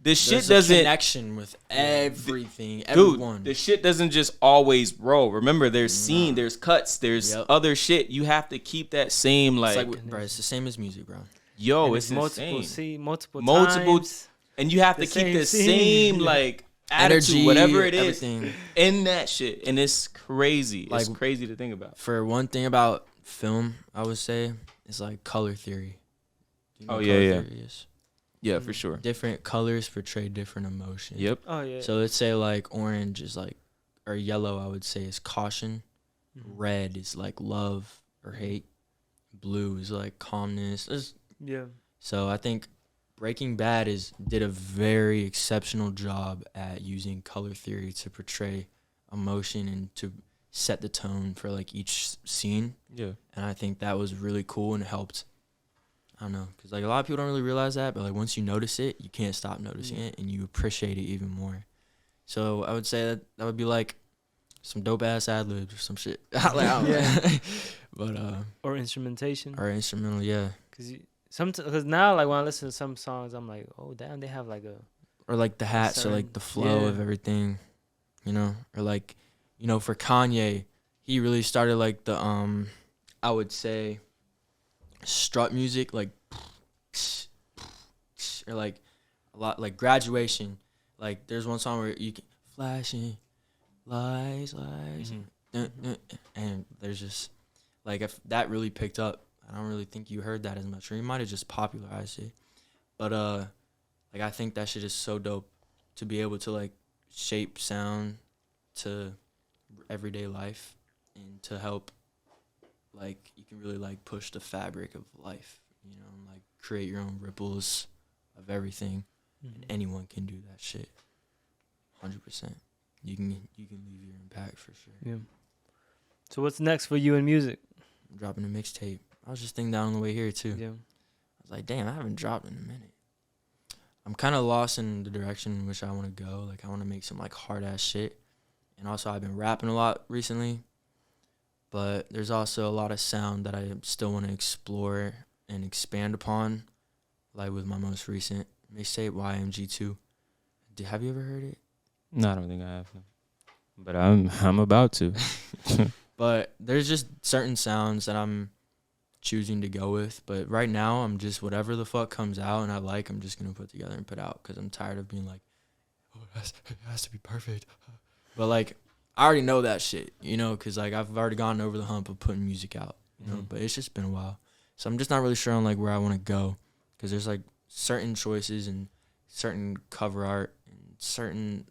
the shit There's a doesn't, connection with everything. dude, Everyone. the shit doesn't just always roll. Remember, there's scene, there's cuts, there's Yep. other shit. You have to keep that same, It's like, like, bro, it's the same as music, bro. yo, And it's insane. multiple Multiple times. And you have to the keep same the scene. same like attitude, Energy, whatever it is, everything. in that shit. And it's crazy. It's Like- crazy to think about. For one thing about film, I would say, it's like color theory. Do you know Oh, what yeah, color yeah. theory is? Yeah, for sure. Different colors portray different emotions. Yep. Oh yeah. So let's say like orange is like, or yellow, I would say is caution. Mhm. Red is like love or hate. Blue is like calmness. Yeah. So I think Breaking Bad did a very exceptional job at using color theory to portray emotion and to set the tone for like each scene. Yeah. And I think that was really cool and helped. I don't know, because like a lot of people don't really realize that, but like once you notice it, you can't stop noticing Yeah. it and you appreciate it even more. So I would say that would be like some dope ass ad libs or some shit. Like, I don't know. Yeah. But Or instrumentation. our instrumental, yeah. Because now, like when I listen to some songs, I'm like, oh damn, they have like a Or like the hats or like Certain- the flow yeah. of everything, you know? Or like, you know, for Kanye, he really started like the I would say strut music, like or like a lot like Graduation. Like there's one song where you can flashing lights, and there's just like if that really picked up. I don't really think you heard that as much, or you might have just popularized it. But like I think that shit is so dope to be able to like shape sound to everyday life and to help like you can really like push the fabric of life, you know, and like create your own ripples of everything. And anyone can do that shit. 100%. You can leave your impact for sure. Yeah. So what's next for you in music? I'm dropping a mixtape. I was just thinking that on the way here too. Yeah. I was like, damn, I haven't dropped in a minute. I'm kind of lost in the direction in which I want to go. Like, I want to make some, like, hard-ass shit. And also, I've been rapping a lot recently. But there's also a lot of sound that I still want to explore and expand upon. Like, with my most recent mixtape, YMG2. Have you ever heard it? No, I don't think I have. No. But I'm about to. But there's just certain sounds that choosing to go with. But right now, I'm just whatever the fuck comes out and I like, I'm just gonna put together and put out because I'm tired of being like, oh, it has to be perfect. But like, I already know that shit, you know, because like I've already gotten over the hump of putting music out, you know. But it's just been a while, so I'm just not really sure on like where I want to go, because there's like certain choices and certain cover art and certain.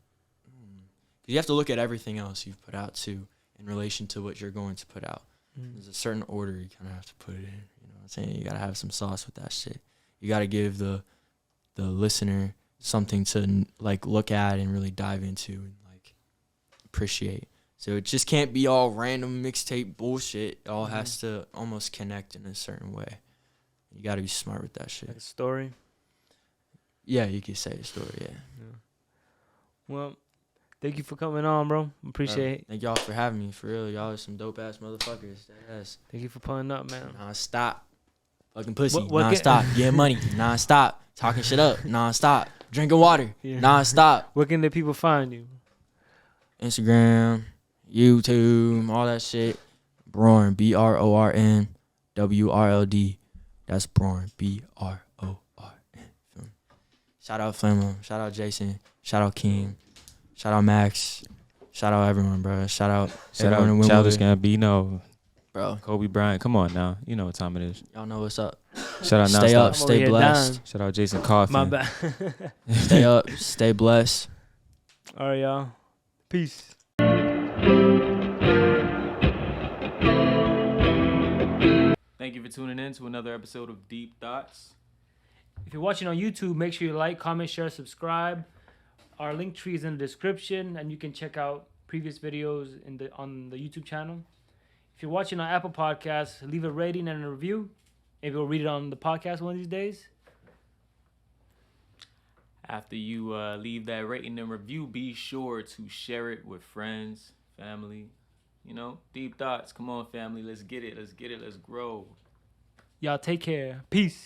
You have to look at everything else you've put out too in relation to what you're going to put out. There's a certain order you kind of have to put it in. You know what I'm saying? You gotta have some sauce with that shit. You gotta give the listener something to like look at and really dive into and like appreciate. So it just can't be all random mixtape bullshit. It all has to almost connect in a certain way. You gotta be smart with that shit. Like a story. Yeah, you could say a story. Yeah. Well, thank you for coming on, bro. Appreciate it. Thank y'all for having me. For real, y'all are some dope ass motherfuckers. Yes. Thank you for pulling up, man. Non-stop. Fucking pussy. What Non-stop. Getting money. Non-stop. Talking shit up. Non-stop. Drinking water. Yeah. Non-stop. Where can the people find you? Instagram, YouTube, all that shit. Brorn. BRORN WRLD. That's Brorn. BRORN. Shout out Flamo. Shout out Jason. Shout out Keem. Shout out Max. Shout out everyone, bro. Shout out everyone in Childish Wynwood. Gambino, Bro, Kobe Bryant. Come on now, you know what time it is. y'all know what's up. Shout out Stay Nonstop. up, stay here blessed. dying. Shout out Jason Coffin. My bad. Stay up, stay blessed. All right, y'all. Peace. Thank you for tuning in to another episode of Deep Thoughts. If you're watching on YouTube, make sure you like, comment, share, subscribe. Our link tree is in the description, and you can check out previous videos on the YouTube channel. If you're watching on Apple Podcasts, leave a rating and a review. Maybe we'll read it on the podcast one of these days. After you leave that rating and review, be sure to share it with friends, family. You know, Deep Thoughts. Come on, family. Let's get it. Let's get it. Let's grow. Y'all take care. Peace.